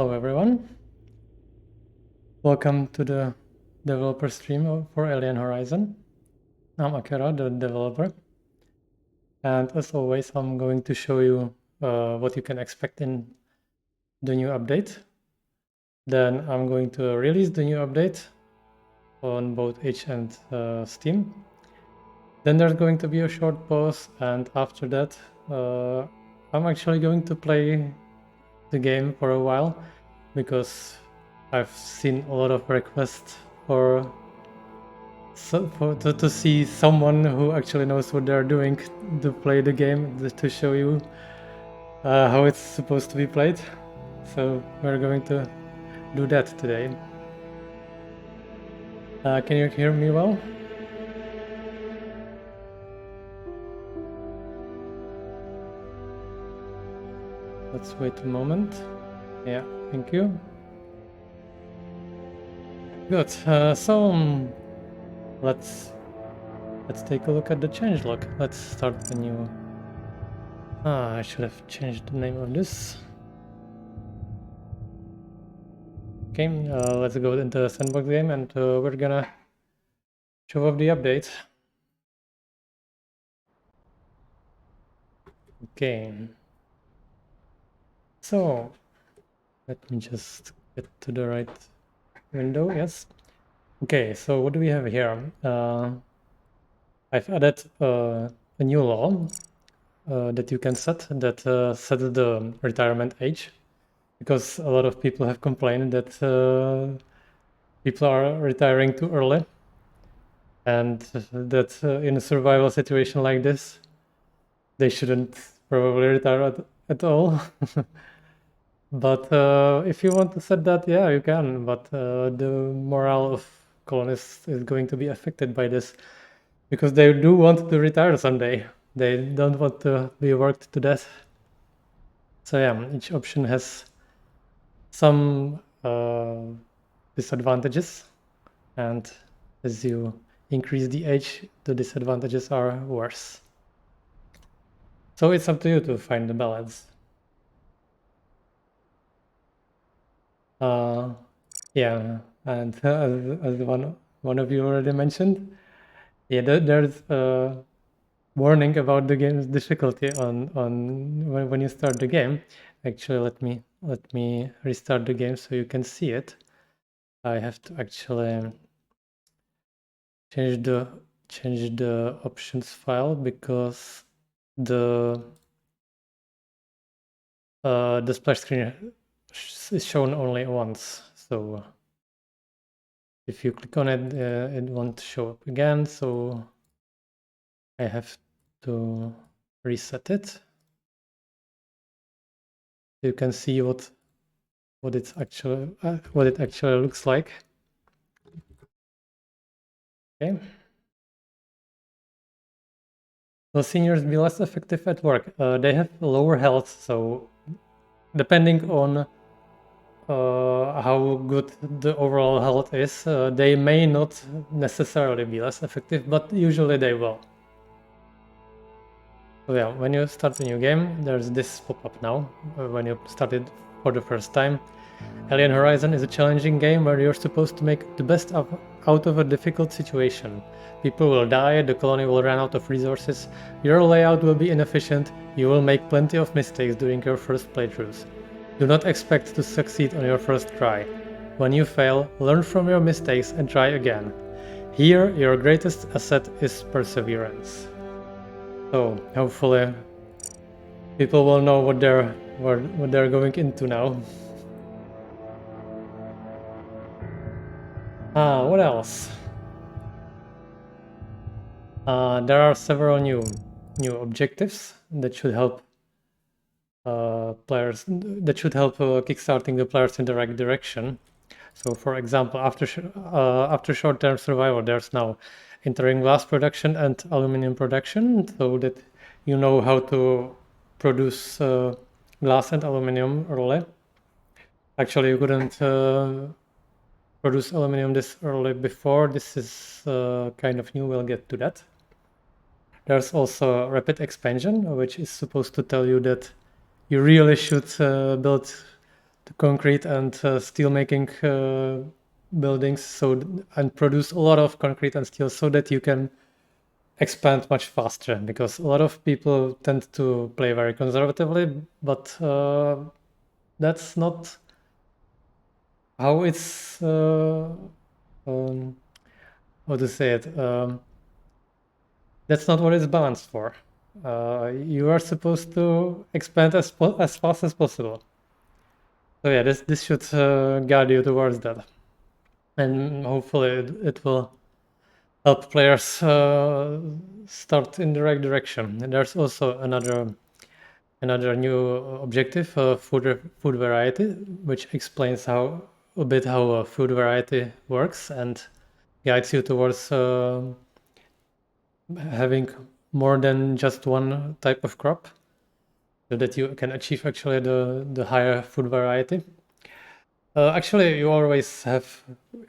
Hello everyone, welcome to the developer stream for Alien Horizon. I'm Akira, the developer, and as always I'm going to show you what you can expect in the new update. Then I'm going to release the new update on both itch and Steam. Then there's going to be a short pause, and after that I'm actually going to play the game for a while because I've seen a lot of requests to see someone who actually knows what they're doing to play the game, to show you how it's supposed to be played. So we're going to do that today. Can you hear me well? Let's wait a moment. Yeah, thank you. Good. Let's take a look at the changelog. Let's start the new. I should have changed the name of this. Okay, let's go into the sandbox game, and we're gonna show off the update. Okay. So let me just get to the right window. Yes. Okay, so what do we have here? I've added a new law that you can set that sets the retirement age, because a lot of people have complained that people are retiring too early, and that in a survival situation like this, they shouldn't probably retire at all. But if you want to set that, yeah, you can. But the morale of colonists is going to be affected by this, because they do want to retire someday. They don't want to be worked to death. So yeah, each option has some disadvantages, and as you increase the age, the disadvantages are worse. So it's up to you to find the balance. Yeah, and as one of you already mentioned, yeah, there's a warning about the game's difficulty on when you start the game. Actually, let me restart the game so you can see it. I have to actually change the options file, because the splash screen is shown only once. So if you click on it, it won't show up again. So I have to reset it. You can see what it actually looks like. Okay. Will seniors be less effective at work? They have lower health, so depending on how good the overall health is, they may not necessarily be less effective, but usually they will. So yeah, when you start a new game, there's this pop-up now, when you started for the first time. Alien Horizon is a challenging game where you're supposed to make the best out of a difficult situation. People will die, the colony will run out of resources, your layout will be inefficient, you will make plenty of mistakes during your first playthroughs. Do not expect to succeed on your first try. When you fail, learn from your mistakes and try again. Here, your greatest asset is perseverance. So, hopefully, people will know what they're going into now. What else? There are several new objectives that should help players. That should help kickstarting the players in the right direction. So, for example, after short-term survival, there's now entering glass production and aluminum production, so that you know how to produce glass and aluminum early. Actually, you couldn't produce aluminum this early before. This is kind of new. We'll get to that. There's also rapid expansion, which is supposed to tell you that you really should build concrete and steel making buildings, and produce a lot of concrete and steel so that you can expand much faster, because a lot of people tend to play very conservatively, but that's not how it's how to say it, that's not what it's balanced for. You are supposed to expand as fast as possible. So yeah, this should guide you towards that, and hopefully it will help players start in the right direction. And there's also another new objective, food variety, which explains how a bit how food variety works and guides you towards having more than just one type of crop, so that you can achieve actually the higher food variety. Actually, you always have,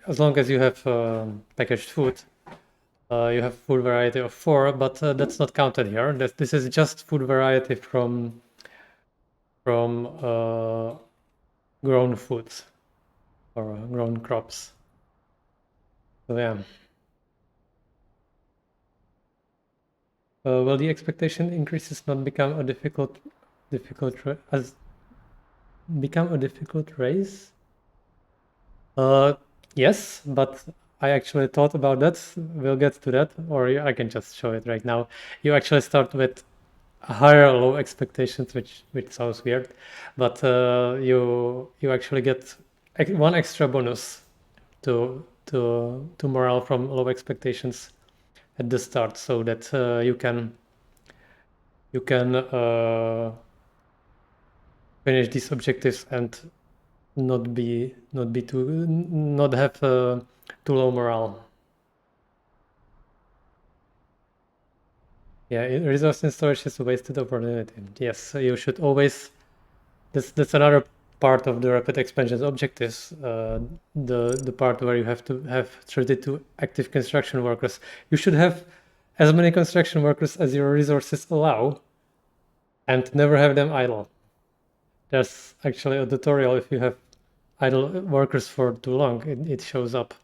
as long as you have packaged food, you have food variety of 4, but that's not counted here. This is just food variety from grown foods or grown crops. So yeah. Will the expectation increases not become a difficult race? Yes, but I actually thought about that. We'll get to that, or I can just show it right now. You actually start with higher low expectations, which sounds weird, but you actually get one extra bonus to morale from low expectations at the start, so that you can finish these objectives and not have too low morale. Yeah, resource in storage is a wasted opportunity. Yes, so you should always. That's another part of the rapid expansion's objectives. The part where you have to have 32 active construction workers. You should have as many construction workers as your resources allow, and never have them idle. There's actually a tutorial. If you have idle workers for too long, it shows up.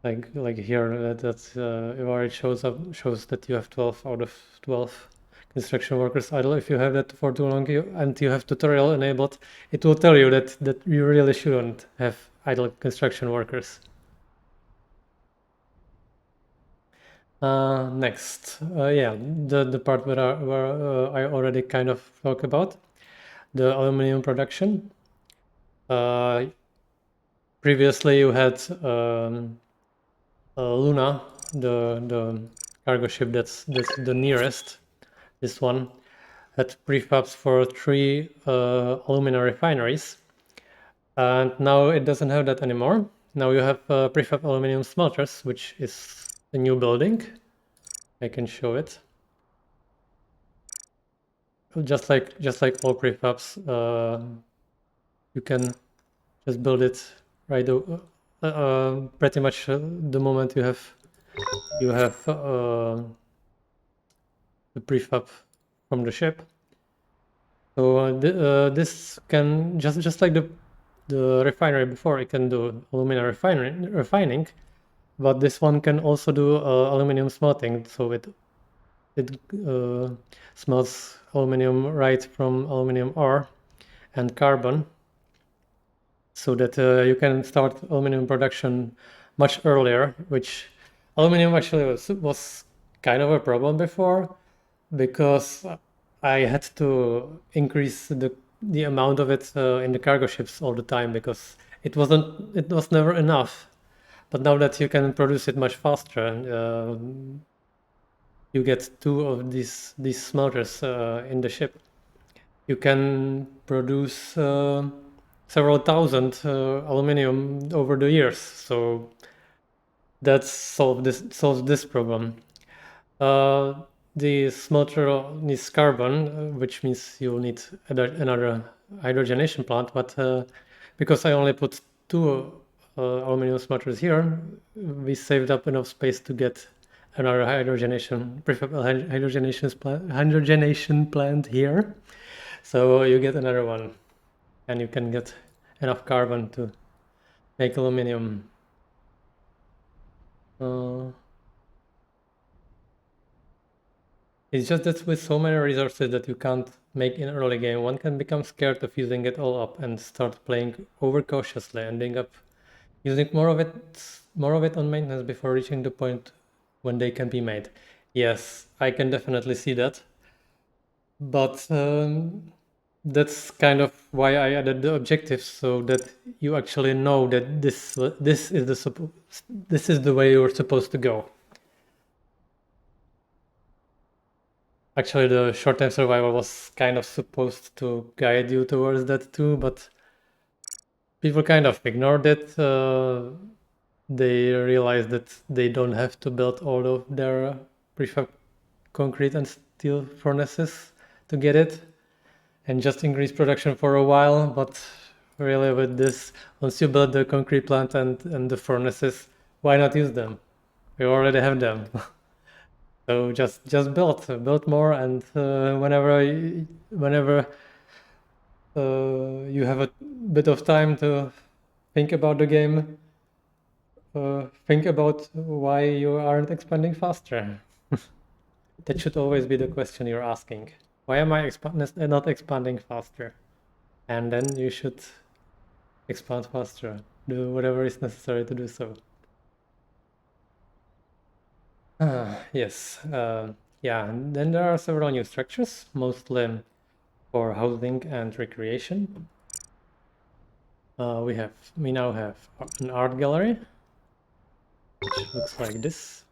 Like here, where it shows that you have 12 out of 12 construction workers idle. If you have that for too long and you have tutorial enabled, it will tell you that you really shouldn't have idle construction workers. Next, yeah, the part where I already kind of talked about, the aluminum production. Previously you had Luna, the cargo ship that's the nearest. This one had prefabs for 3 alumina refineries, and now it doesn't have that anymore. Now you have prefab aluminum smelters, which is a new building. I can show it. Just like all prefabs, you can just build it right pretty much the moment you have the prefab from the ship. So this can just like the refinery before, it can do alumina refining, but this one can also do aluminum smelting. So it smelts aluminum right from aluminum ore and carbon, so that you can start aluminum production much earlier, which aluminum actually was kind of a problem before, because I had to increase the amount of it in the cargo ships all the time, because it was never enough. But now that you can produce it much faster, you get 2 of these smelters in the ship. You can produce several thousand aluminum over the years, so that solves this problem. The smelter needs carbon, which means you'll need another hydrogenation plant, but because I only put 2 aluminum smelters here, we saved up enough space to get another preferable hydrogenation plant here. So you get another one, and you can get enough carbon to make aluminum. It's just that with so many resources that you can't make in early game, one can become scared of using it all up and start playing overcautiously, ending up using more of it on maintenance before reaching the point when they can be made. Yes, I can definitely see that, but that's kind of why I added the objectives, so that you actually know that this is the way you're supposed to go. Actually, the short-term survival was kind of supposed to guide you towards that too, but people kind of ignored it. They realized that they don't have to build all of their prefab concrete and steel furnaces to get it, and just increase production for a while. But really, with this, once you build the concrete plant and the furnaces, why not use them? We already have them. So just build more, and whenever you have a bit of time to think about the game, think about why you aren't expanding faster. That should always be the question you're asking. Why am I not expanding faster? And then you should expand faster. Do whatever is necessary to do so. Yes. Yeah, and then there are several new structures, mostly for housing and recreation. We now have an art gallery, which looks like this.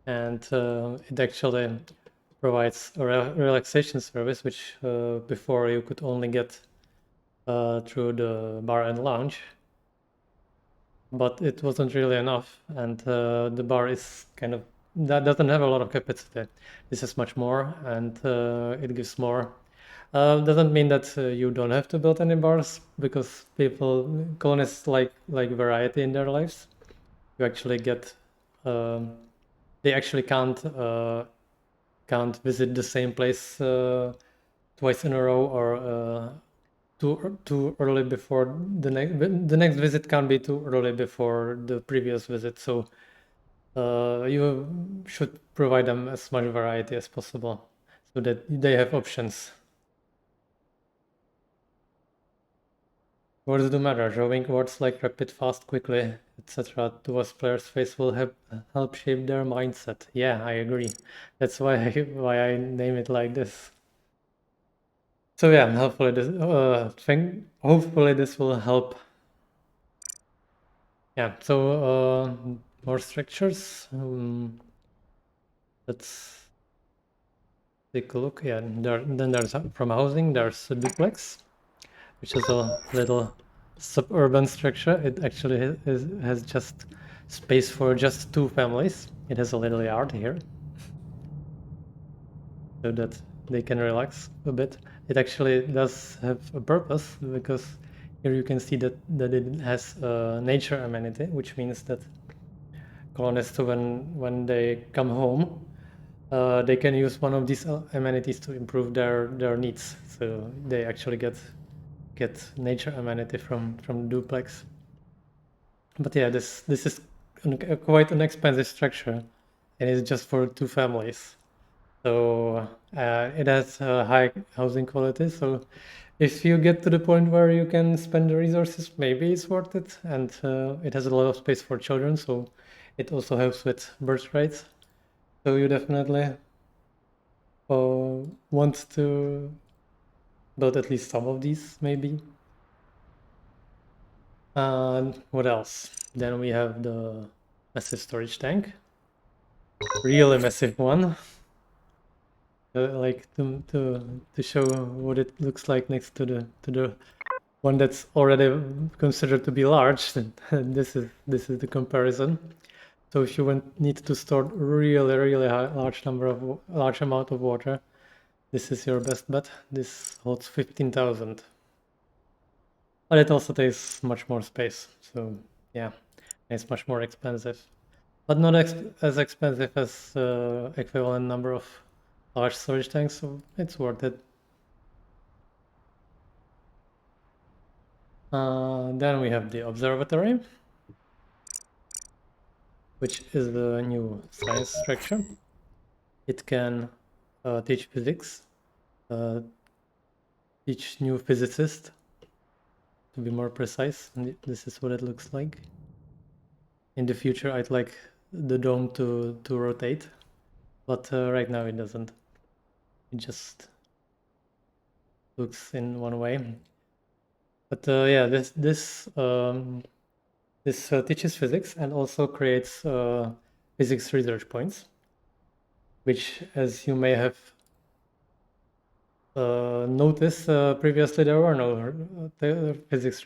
And it actually provides a relaxation service, which before you could only get through the bar and lounge. But it wasn't really enough, and the bar is kind of that doesn't have a lot of capacity. This is much more, and it gives more. Doesn't mean that you don't have to build any bars, because colonists like variety in their lives. You actually get they actually can't visit the same place twice in a row, or too early before the next visit can't be too early before the previous visit. So you should provide them as much variety as possible, so that they have options. Words do matter. Drawing words like rapid, fast, quickly, etc. towards players' face will help shape their mindset. Yeah, I agree. That's why I name it like this. So yeah, hopefully this will help. Yeah. So more structures. Let's take a look. Yeah. Then there's from housing. There's a duplex, which is a little suburban structure. It actually has just space for just two families. It has a little yard here, so that they can relax a bit. It actually does have a purpose, because here you can see that it has a nature amenity, which means that colonists, when they come home, they can use one of these amenities to improve their needs. So they actually get nature amenity from duplex. But yeah, this is quite an expensive structure, and it's just for two families. So it has high housing quality. So if you get to the point where you can spend the resources, maybe it's worth it. And it has a lot of space for children, so it also helps with birth rates. So you definitely want to build at least some of these, maybe. And what else? Then we have the massive storage tank, really massive one. Like to show what it looks like next to the one that's already considered to be large. This is the comparison. So if you need to store really large amount of water, this is your best bet. This holds 15,000. But it also takes much more space. So yeah, it's much more expensive. But not as expensive as equivalent number of large storage tanks, so it's worth it. Then we have the observatory, which is the new science structure. It can teach physics, teach new physicists, to be more precise. And this is what it looks like. In the future, I'd like the dome to rotate, but right now it doesn't. It just looks in one way. But yeah, this teaches physics and also creates physics research points, which, as you may have noticed previously, there were no physics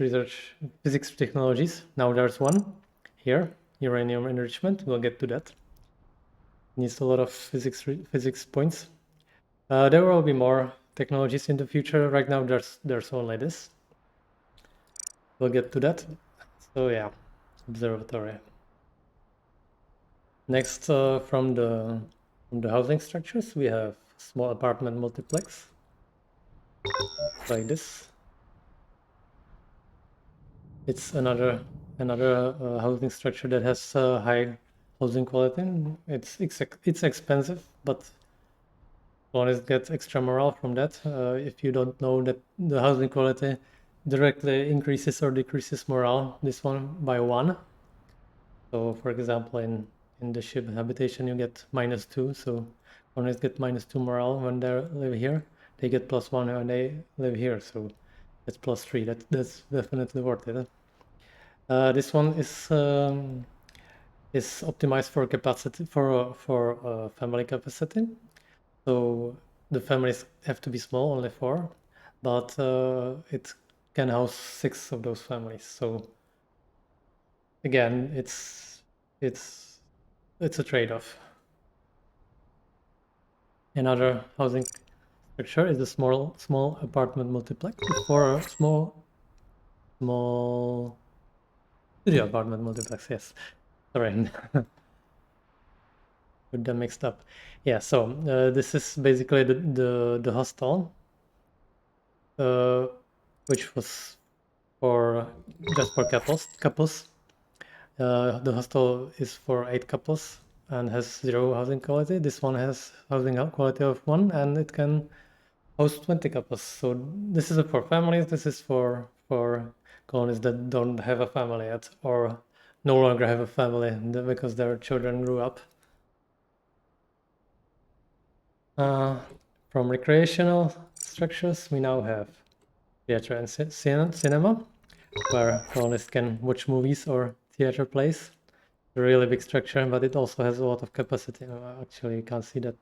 technologies. Now there's one here, uranium enrichment. We'll get to that. Needs a lot of physics points. There will be more technologies in the future. Right now there's only this. We'll get to that. So yeah, observatory. Next, from the housing structures, we have small apartment multiplex, like this. It's another housing structure that has high housing quality. It's expensive, but one gets extra morale from that. If you don't know that the housing quality directly increases or decreases morale, this one by 1. So for example, in the ship habitation, you get -2. So colonists get -2 morale when they live here. They get +1 when they live here. So that's +3. That's definitely worth it. This one is optimized for capacity for family capacity. So the families have to be small, only 4, but it can house 6 of those families. So again, it's a trade-off. Another housing structure is a small apartment multiplex for a small studio apartment multiplex. Yes, sorry, with them mixed up. Yeah, so this is basically the hostel, which was just for couples. The hostel is for 8 couples and has 0 housing quality. This one has housing quality of 1, and it can host 20 couples. So this is for families. This is for colonies that don't have a family yet, or no longer have a family because their children grew up. From recreational structures, we now have theater and cinema, where colonists can watch movies or theater plays. A really big structure, but it also has a lot of capacity. Actually, you can't see that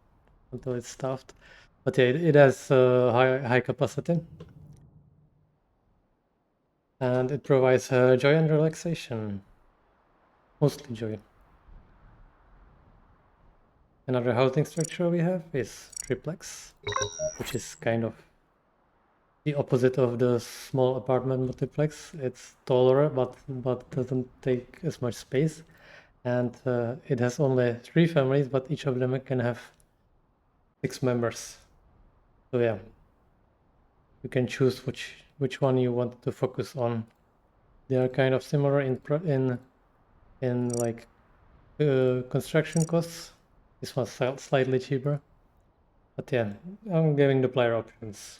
until it's stuffed. But yeah, it has high capacity. And it provides joy and relaxation. Mostly joy. Another housing structure we have is triplex, which is kind of the opposite of the small apartment multiplex. It's taller, but doesn't take as much space. And it has only 3 families, but each of them can have 6 members. So yeah, you can choose which one you want to focus on. They are kind of similar in like construction costs. This one's slightly cheaper, but yeah, I'm giving the player options.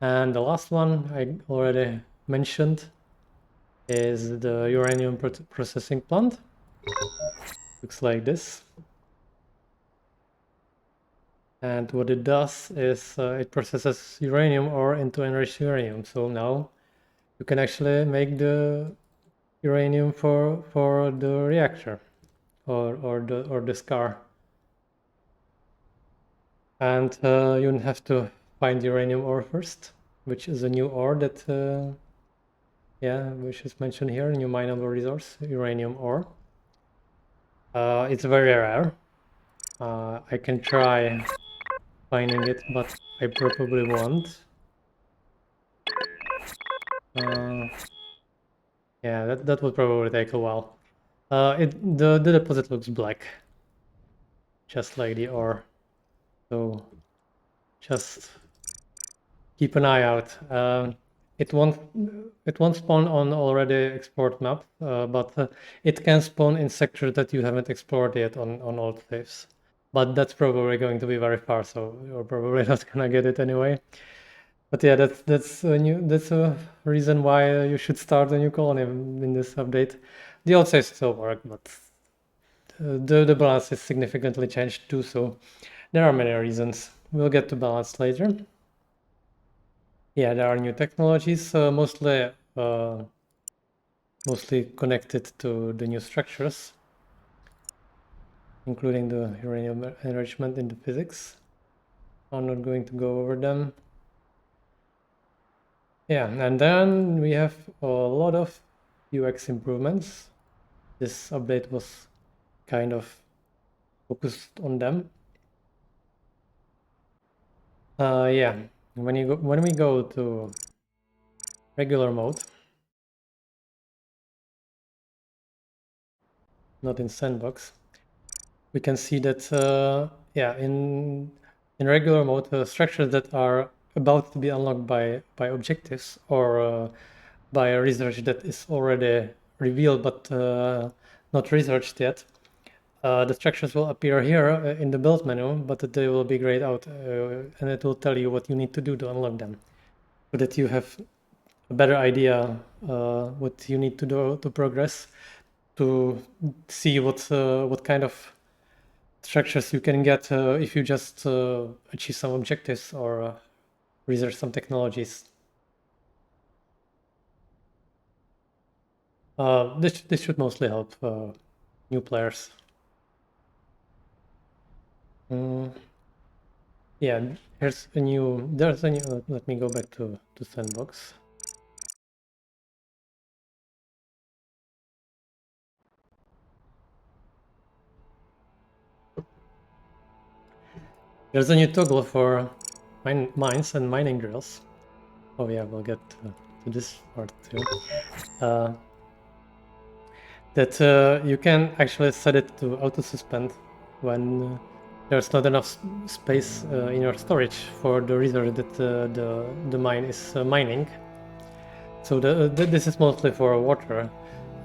And the last one I already mentioned is the uranium processing plant. Looks like this. And what it does is it processes uranium ore into enriched uranium. So now you can actually make the uranium for the reactor or the SCAR. And you have to find uranium ore first, which is a new ore that which is mentioned here, new mineable resource, uranium ore. It's very rare. I can try finding it, but I probably won't. Yeah, that would probably take a while. The deposit looks black, just like the ore. So just keep an eye out. it won't spawn on already explored map, but it can spawn in sectors that you haven't explored yet on old saves. But that's probably going to be very far, so you're probably not gonna get it anyway. But yeah, that's a reason why you should start a new colony in this update. The old saves still work, but the balance is significantly changed too. So there are many reasons. We'll get to balance later. Yeah, there are new technologies, mostly connected to the new structures, including the uranium enrichment in the physics. I'm not going to go over them. Yeah, and then we have a lot of UX improvements. This update was kind of focused on them. Yeah, when we go to regular mode, not in sandbox, we can see that yeah, in regular mode, structures that are about to be unlocked by objectives or by a research that is already revealed but not researched yet. The structures will appear here in the build menu, but they will be grayed out and it will tell you what you need to do to unlock them, so that you have a better idea what you need to do to progress, to see what kind of structures you can get if you just achieve some objectives or research some technologies. This should mostly help new players. Yeah, there's a new, let me go back to sandbox. There's a new toggle for mines and mining drills. Oh yeah, we'll get to this part too. That you can actually set it to auto-suspend when there's not enough space in your storage for the resource that the mine is mining. So this is mostly for water.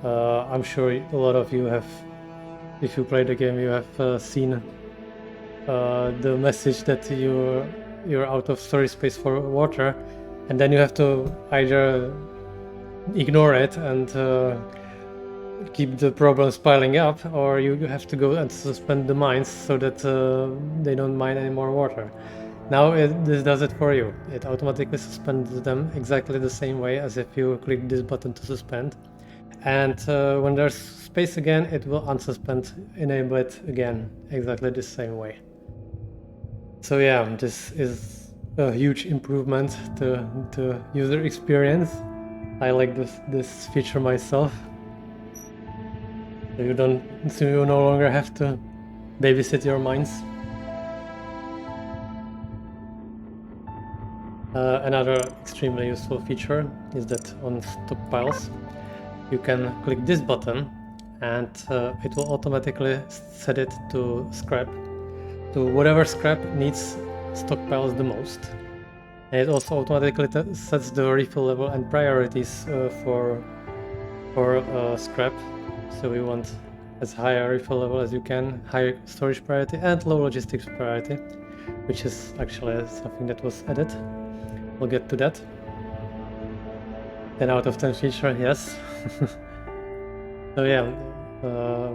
I'm sure a lot of you have, if you play the game, you have seen the message that you're out of storage space for water, and then you have to either ignore it and keep the problems piling up, or you have to go and suspend the mines so that they don't mine any more water. Now this does it for you. It automatically suspends them exactly the same way as if you click this button to suspend. And when there's space again, it will unsuspend, enable it again, exactly the same way. So yeah, this is a huge improvement to user experience. I like this feature myself. So you no longer have to babysit your mines. Another extremely useful feature is that on stockpiles, you can click this button and it will automatically set it to scrap, to whatever scrap needs stockpiles the most. And it also automatically sets the refill level and priorities for scrap. So we want as high a refill level as you can, high storage priority and low logistics priority, which is actually something that was added. We'll get to that. 10 out of 10 feature, yes. So yeah,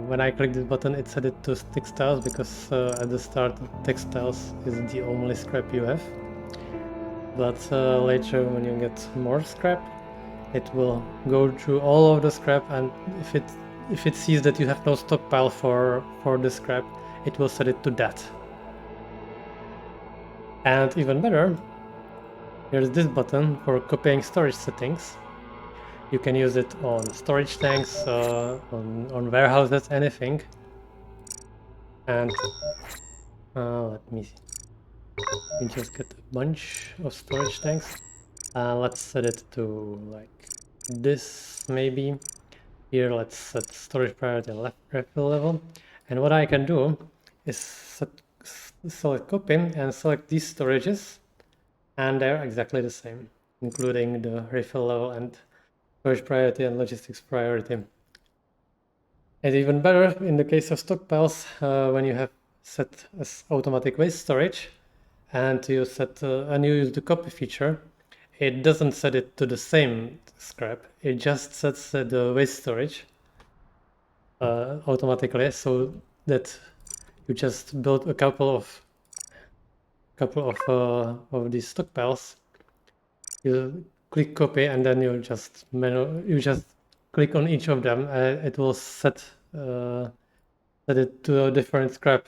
when I click this button, it set it to textiles because at the start, textiles is the only scrap you have. But later, when you get more scrap, it will go through all of the scrap, and if it sees that you have no stockpile for the scrap, it will set it to that. And even better, here's this button for copying storage settings. You can use it on storage tanks, on warehouses, anything. And let me just get a bunch of storage tanks. Let's set it to like this maybe. Here let's set storage priority and left refill level. And what I can do is select copy and select these storages, and they're exactly the same. including the refill level and storage priority and logistics priority. And even better, in the case of stockpiles, when you have set as automatic waste storage and you use the copy feature, it doesn't set it to the same scrap. It just sets the waste storage automatically, so that you just build a couple of these stockpiles. You click copy and then you just click on each of them. It will set it to a different scrap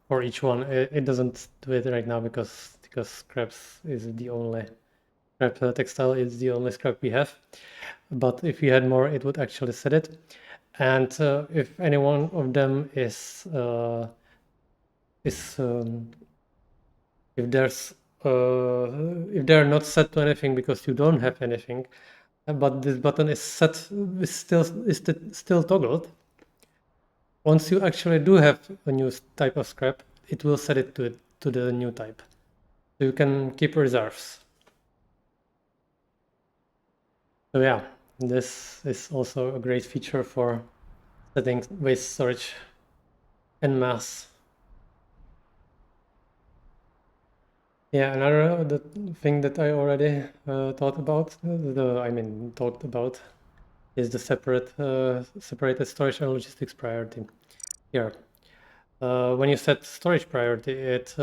for each one. It doesn't do it right now because scraps is the only scrap textile is the only scrap we have. But if we had more, it would actually set it. And if any one of them is if they're not set to anything because you don't have anything, but this button is still toggled. Once you actually do have a new type of scrap, it will set it to the new type. So you can keep reserves. So yeah, this is also a great feature for setting waste storage en masse. Yeah, another thing that I already talked about is the separated storage and logistics priority. Here, when you set storage priority, it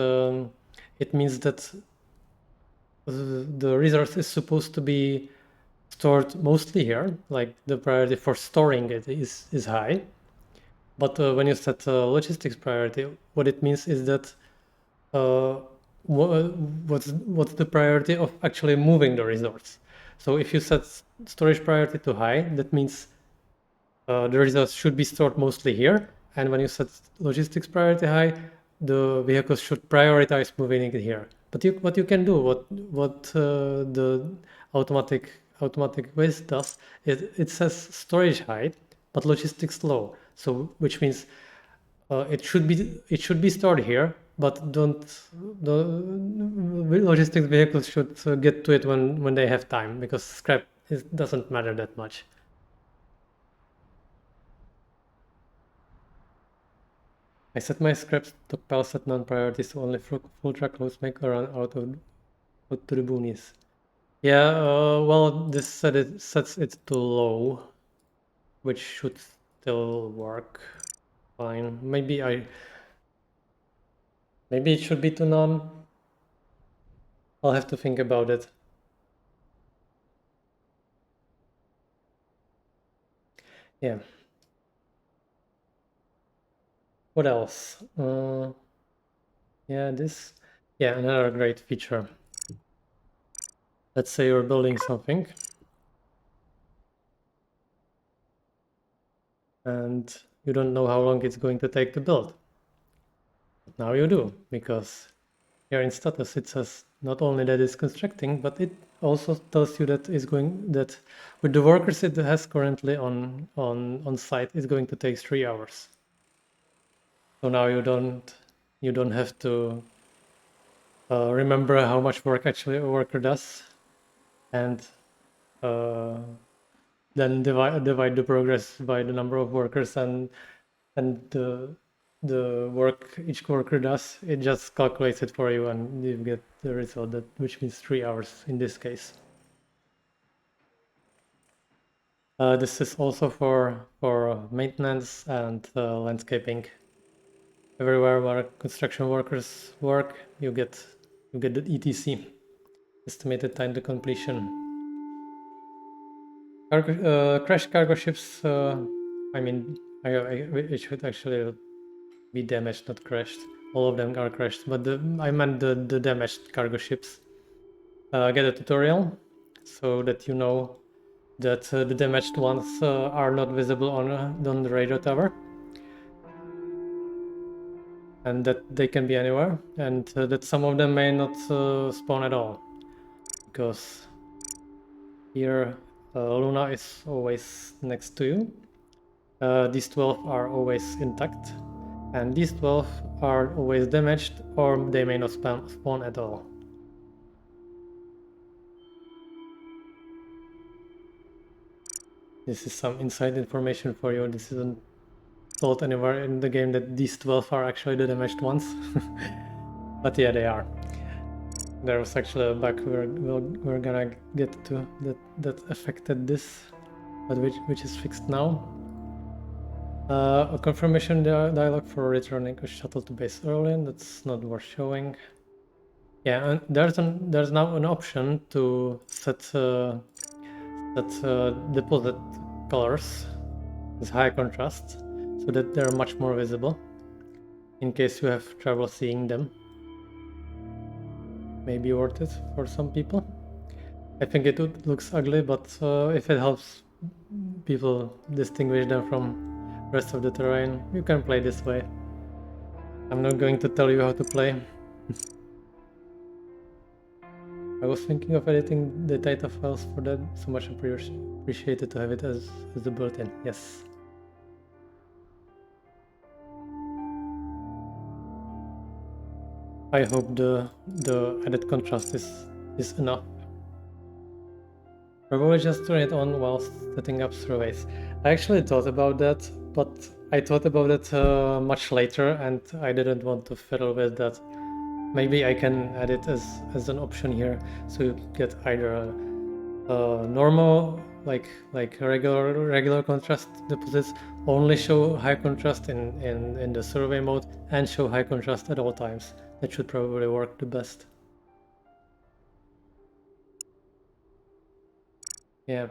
means that the resource is supposed to be stored mostly here, like the priority for storing it is high. But when you set logistics priority, what it means is that what's the priority of actually moving the resource. So if you set storage priority to high, that means the resource should be stored mostly here. And when you set logistics priority high, the vehicles should prioritize moving it here. But what you can do, what the automatic waste does, it says storage high, but logistics low. So which means it should be stored here, but the logistics vehicles should get to it when they have time, because scrap doesn't matter that much. I set my scrap stockpile set non-priorities so only full truckloads make a run out to the boonies. Yeah, well, this sets it to low, which should still work fine. Maybe it should be to none. I'll have to think about it. Yeah. What else? Yeah, another great feature. Let's say you're building something and you don't know how long it's going to take to build. Now you do, because here in status it says not only that it's constructing, but it also tells you that with the workers it has currently on site, it's going to take 3 hours. So now you don't have to remember how much work actually a worker does, and then divide the progress by the number of workers and the work each worker does. It just calculates it for you and you get the result, which means 3 hours in this case. This is also for maintenance and landscaping. Everywhere where construction workers work, you get the ETC, estimated time to completion. Crash cargo ships. I mean, it should actually be damaged, not crashed. All of them are crashed, but I meant the damaged cargo ships. Get a tutorial so that you know that the damaged ones are not visible on the radio tower, and that they can be anywhere, and that some of them may not spawn at all, because here Luna is always next to you. These 12 are always intact, and these 12 are always damaged, or they may not spawn at all. This is some inside information for you. This isn't told anywhere in the game that these 12 are actually the damaged ones. But yeah, they are. There was actually a bug we're gonna get to that affected this, but which is fixed now. A confirmation dialog for returning a shuttle to base early. That's not worth showing. Yeah, and there's now an option to set deposit colors with high contrast, so that they're much more visible in case you have trouble seeing them. Maybe worth it for some people. I think it looks ugly, but if it helps people distinguish them from rest of the terrain, you can play this way. I'm not going to tell you how to play. I was thinking of editing the data files for that, so much appreciated to have it as the built-in. Yes. I hope the added contrast is enough. Probably just turn it on while setting up surveys. I actually thought about that, but I thought about it much later, and I didn't want to fiddle with that. Maybe I can add it as an option here, so you get either a normal, like regular contrast deposits, only show high contrast in the survey mode, and show high contrast at all times. That should probably work the best. Yeah.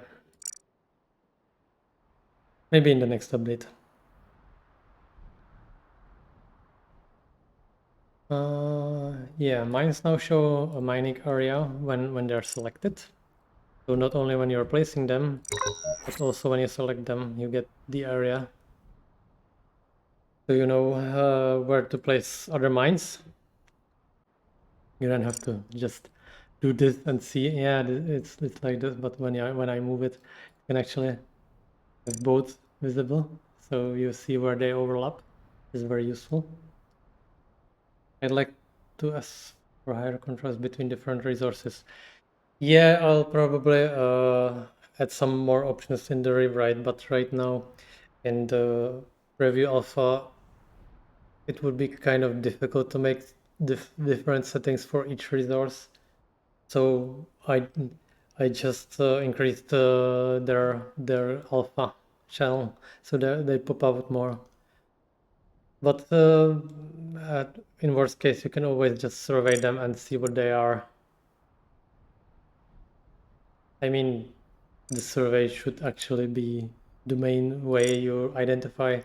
Maybe in the next update. Yeah, mines now show a mining area when they're selected. So not only when you're placing them, but also when you select them, you get the area. So you know where to place other mines. You don't have to just do this and see. Yeah, it's like this, but when I move it, you can actually have both visible. So you see where they overlap. It's very useful. I'd like to ask for higher contrast between different resources. Yeah, I'll probably add some more options in the rewrite, but right now in the preview alpha, it would be kind of difficult to make different settings for each resource. So I just increased their alpha channel so they pop out more. But in worst case, you can always just survey them and see what they are. I mean, the survey should actually be the main way you identify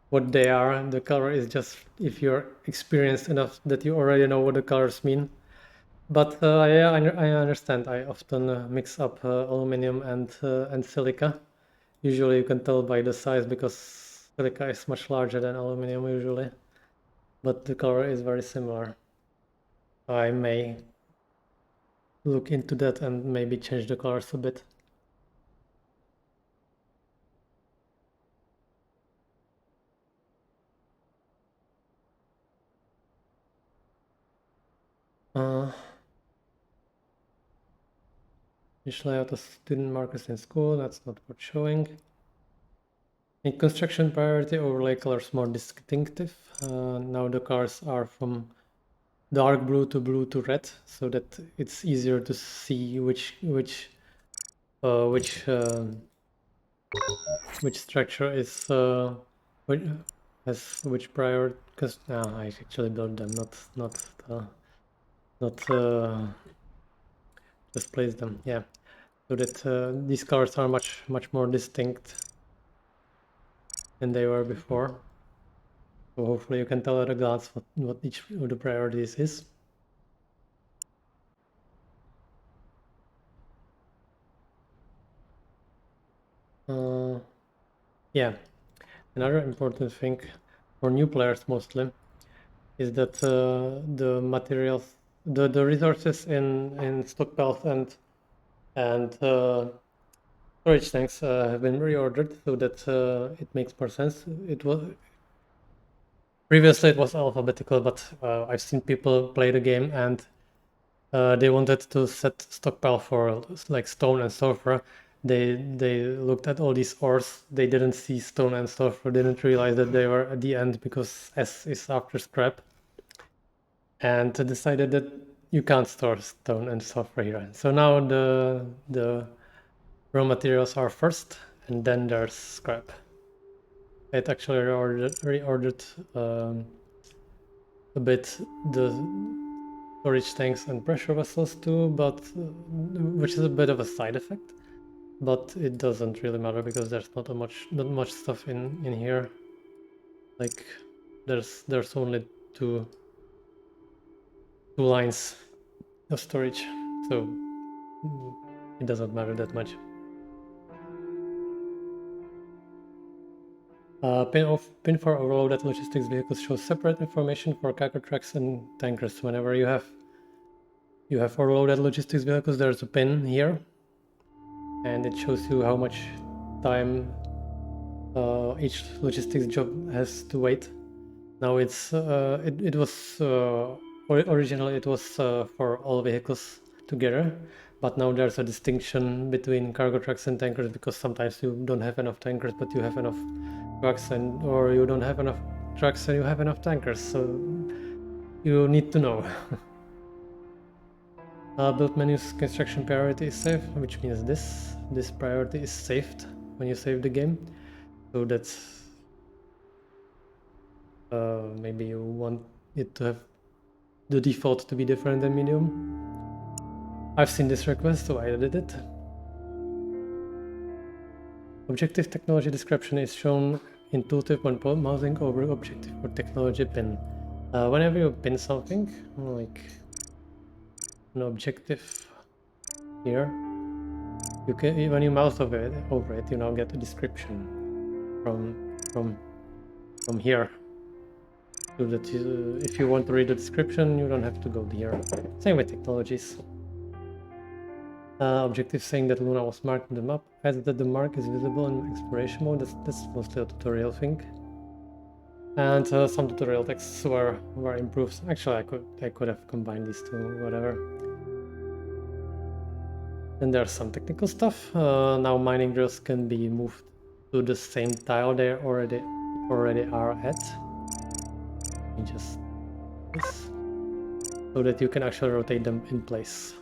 what they are. The color is just if you're experienced enough that you already know what the colors mean. But yeah, I understand. I often mix up aluminum and silica. Usually you can tell by the size because silica is much larger than aluminum usually. But the color is very similar. I may look into that and maybe change the colors a bit. Each layout of student markers in school, that's not worth showing. In construction priority, overlay colors more distinctive. Now the colors are from dark blue to red, so that it's easier to see which structure is has which priority. Because I actually built them, not just place them. Yeah, so that these colors are much more distinct than they were before. So hopefully you can tell at a glance what each of the priorities is. Yeah, another important thing for new players mostly is that the materials, the resources in stockpiles and storage tanks have been reordered so that it makes more sense. It was previously it was alphabetical, but I've seen people play the game and they wanted to set stockpile for like stone and sulfur. they looked at all these ores. They didn't see stone and sulfur. Didn't realize that they were at the end because S is after scrap, and decided that you can't store stone and sulfur here. So now the raw materials are first, and then there's scrap. It actually reordered a bit the storage tanks and pressure vessels too, but which is a bit of a side effect. But it doesn't really matter because there's not much stuff in here. Like there's only two lines of storage, so it doesn't matter that much. Pin for overloaded logistics vehicles shows separate information for cargo trucks and tankers. Whenever you have overloaded logistics vehicles, there's a pin here, and it shows you how much time each logistics job has to wait. Now it's it was originally it was for all vehicles together, but now there's a distinction between cargo trucks and tankers because sometimes you don't have enough tankers, but you have enough trucks, or you don't have enough trucks and you have enough tankers. So you need to know. Build menus construction priority is safe, which means this priority is saved when you save the game. So that's maybe you want it to have the default to be different than medium. I've seen this request, so I added it. Objective technology description is shown in tooltip when mousing over objective or technology pin. Whenever you pin something, like an objective here, you can, when you mouse over it, you now get a description from here. So that if you want to read the description, you don't have to go here. Same with technologies. Objective saying that Luna was marked on the map, adds that the mark is visible in exploration mode. That's mostly a tutorial thing. And some tutorial texts were improved. Actually, I could have combined these two, whatever. And there's some technical stuff. Now mining drills can be moved to the same tile they already are at. Just this, so that you can actually rotate them in place.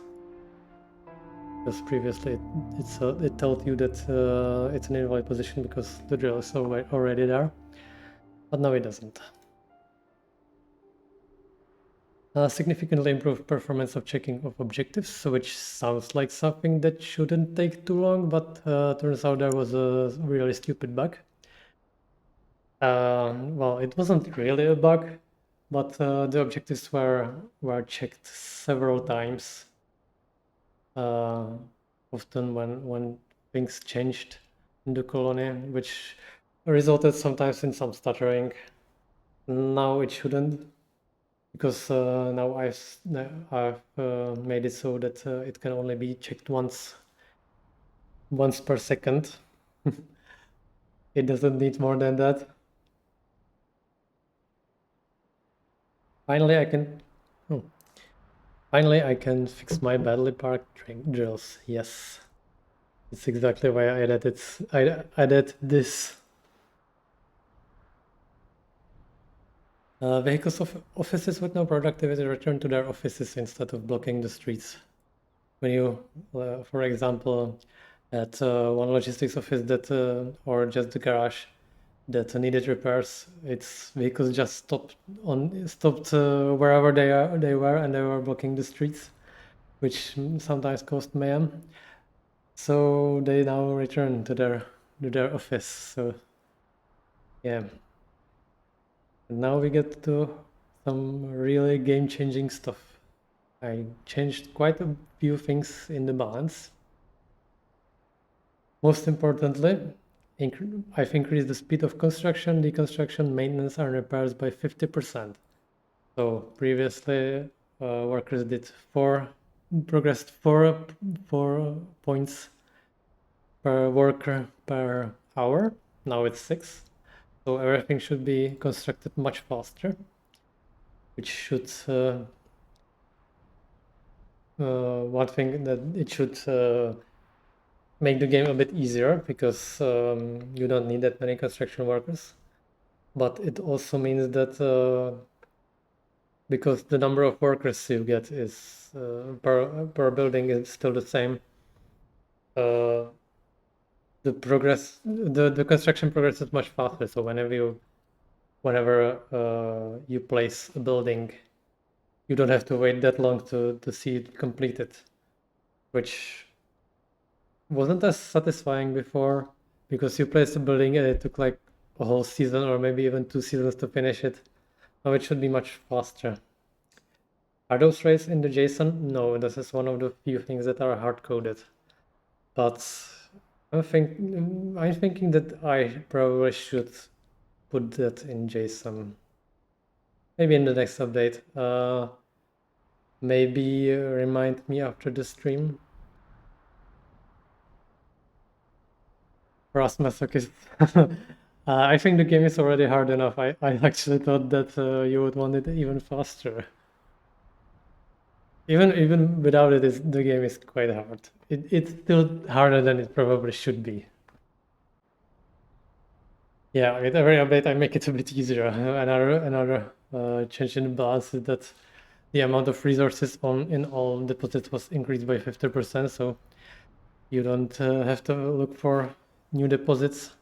Because previously it told you that it's an invalid position because the drill is already there, but now it doesn't. Significantly improved performance of checking of objectives, which sounds like something that shouldn't take too long, but turns out there was a really stupid bug. Well, it wasn't really a bug, but the objectives were checked several times. Often when things changed in the colony, which resulted sometimes in some stuttering. Now it shouldn't, because now I've made it so that it can only be checked once per second. It doesn't need more than that. Finally, I can fix my badly parked drills. Yes, it's exactly why I added this. Vehicles of offices with no productivity return to their offices instead of blocking the streets. When you, for example, at one logistics office that, or just the garage that needed repairs, its vehicles just stopped wherever they were, and they were blocking the streets, which sometimes caused mayhem. So they now return to their office. So yeah. And now we get to some really game-changing stuff. I changed quite a few things in the balance. Most importantly, I've increased the speed of construction, deconstruction, maintenance, and repairs by 50%. So previously, workers progressed 4 points per worker per hour. Now it's 6. So everything should be constructed much faster, which should one thing that it should make the game a bit easier because you don't need that many construction workers. But it also means that because the number of workers you get is per building is still the same, the construction progress is much faster. So whenever you place a building, you don't have to wait that long to see it completed, which wasn't as satisfying before because you placed a building and it took like a whole season or maybe even 2 seasons to finish it. Now it should be much faster. Are those rays in the JSON? No, this is one of the few things that are hard-coded. But I'm thinking that I probably should put that in JSON. Maybe in the next update. Maybe remind me after the stream. Rasmus, okay. I think the game is already hard enough. I actually thought that you would want it even faster. Even without it, the game is quite hard. It's still harder than it probably should be. Yeah, with every update I make it a bit easier. Another change in the balance is that the amount of resources in all deposits was increased by 50%, so you don't have to look for new deposits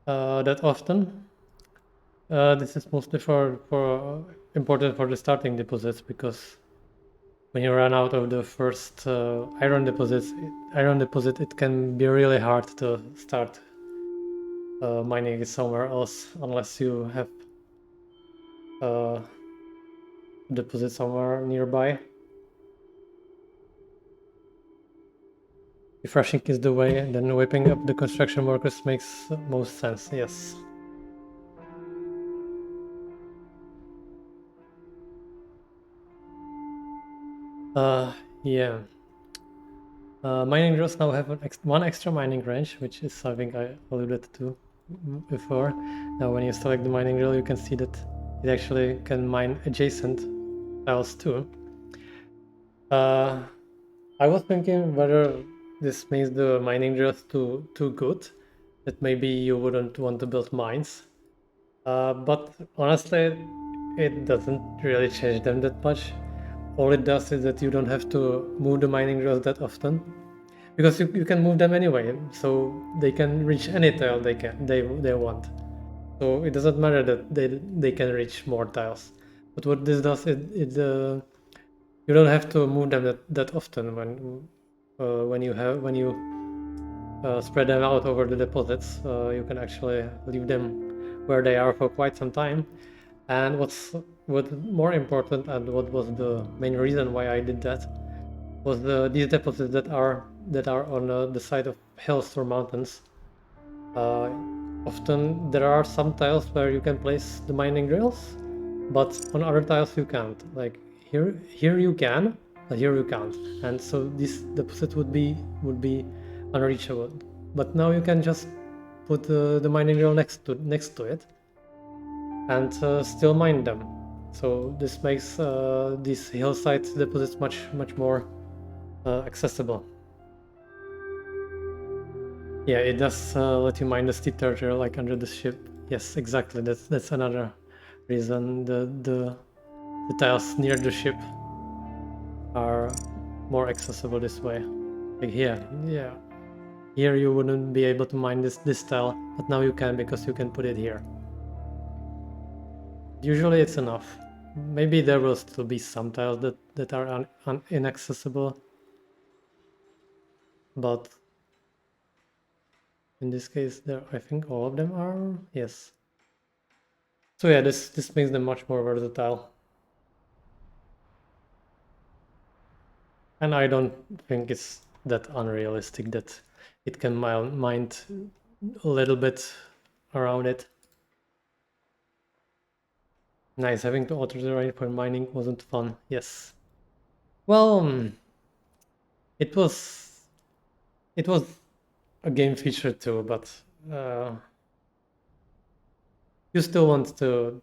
that often. This is mostly for important for the starting deposits because when you run out of the first iron deposit, it can be really hard to start mining it somewhere else unless you have a deposit somewhere nearby. If rushing is the way, then whipping up the construction workers makes most sense, yes. Yeah. Mining drills now have one extra mining range, which is something I alluded to before. Now when you select the mining drill, you can see that it actually can mine adjacent tiles too. I was thinking whether this makes the mining drills too good, that maybe you wouldn't want to build mines. But honestly, it doesn't really change them that much. All it does is that you don't have to move the mining drills that often, because you can move them anyway, so they can reach any tile they want. So it doesn't matter that they can reach more tiles. But what this does, you don't have to move them that often when you spread them out over the deposits. You can actually leave them where they are for quite some time. And what's more important, and what was the main reason why I did that, was these deposits that are on the side of hills or mountains. Often there are some tiles where you can place the mining drills, but on other tiles you can't. Like here you can, but here you can't. And so this deposit would be unreachable. But now you can just put the mining drill next to it, and still mine them. So this makes these hillside deposits much more accessible. Yeah, it does let you mine the steep territory like under the ship. Yes, exactly. That's another reason the tiles near the ship are more accessible this way. Like here, yeah. Here you wouldn't be able to mine this tile, but now you can because you can put it here. Usually it's enough. Maybe there will still be some tiles that are inaccessible, but in this case, I think all of them are, yes. So yeah, this makes them much more versatile. And I don't think it's that unrealistic that it can mind a little bit around it. Nice, having to alter the rain for mining wasn't fun, yes. Well, it was a game feature too, but you still want to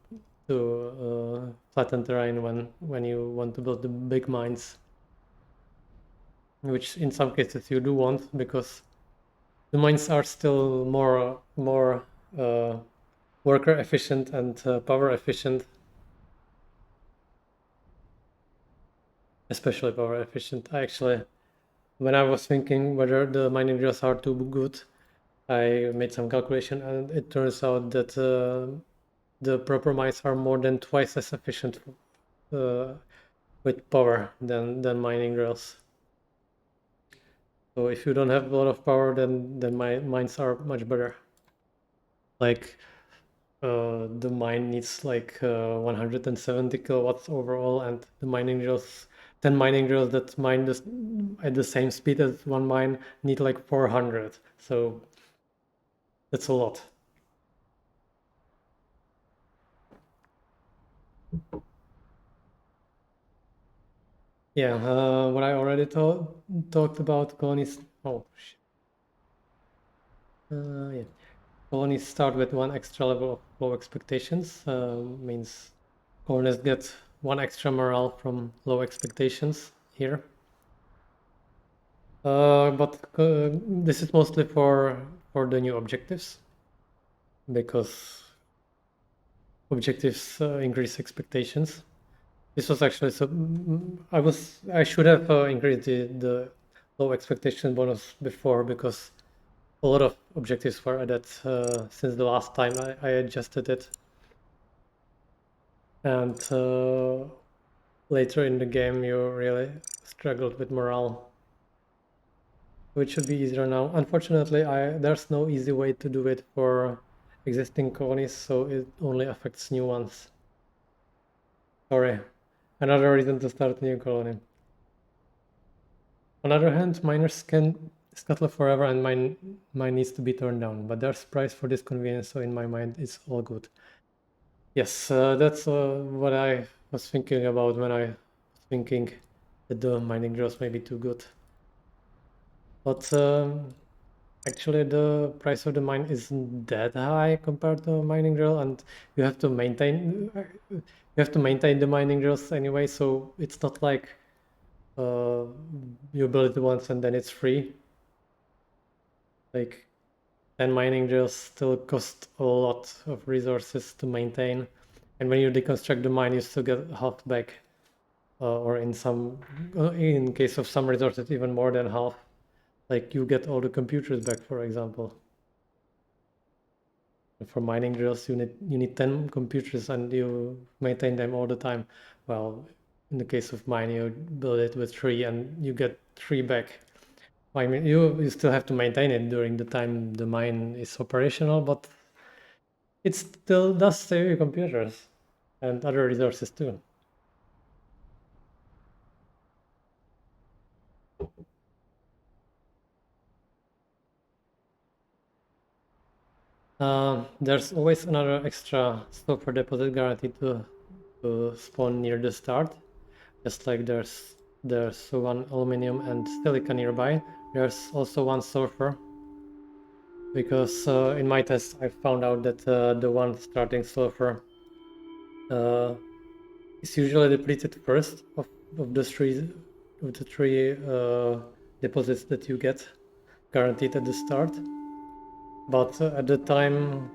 flatten terrain when you want to build the big mines. which in some cases you do want, because the mines are still more worker efficient and power efficient, especially power efficient. Actually, when I was thinking whether the mining drills are too good, I made some calculation, and it turns out that the proper mines are more than twice as efficient with power than mining drills. So if you don't have a lot of power, then mines are much better. Like the mine needs like 170 kilowatts overall, and the mining drills, 10 mining drills that mine this at the same speed as one mine need like 400. So that's a lot. Yeah, what I already talked about colonies. Oh, shit. Yeah. Colonies start with one extra level of low expectations. Means colonists get one extra morale from low expectations here. But this is mostly for the new objectives, because objectives increase expectations. This was actually I should have increased the low expectation bonus before, because a lot of objectives were added since the last time I adjusted it, and later in the game you really struggled with morale, which should be easier now. Unfortunately, there's no easy way to do it for existing colonies, so it only affects new ones. Sorry, another reason to start a new colony. On the other hand, miners can scuttle forever, and mine needs to be turned down, but there's price for this convenience, so in my mind it's all good. Yes, that's what I was thinking about when I was thinking that the mining drills may be too good. But actually the price of the mine isn't that high compared to mining drill, and you have to maintain the mining drills anyway, so it's not like you build it once and then it's free. Like 10 mining drills still cost a lot of resources to maintain, and when you deconstruct the mine you still get half back, or in case of some resources even more than half. Like you get all the computers back, for example. For mining drills you need 10 computers and you maintain them all the time. Well, in the case of mine you build it with 3 and you get 3 back. I mean, you still have to maintain it during the time the mine is operational, but it still does save you computers and other resources too. There's always another extra software deposit guaranteed to spawn near the start. Just like there's one aluminum and silica nearby, there's also one sulfur. Because in my test I found out that the one starting sulfur is usually depleted first of the three deposits that you get guaranteed at the start. But at the time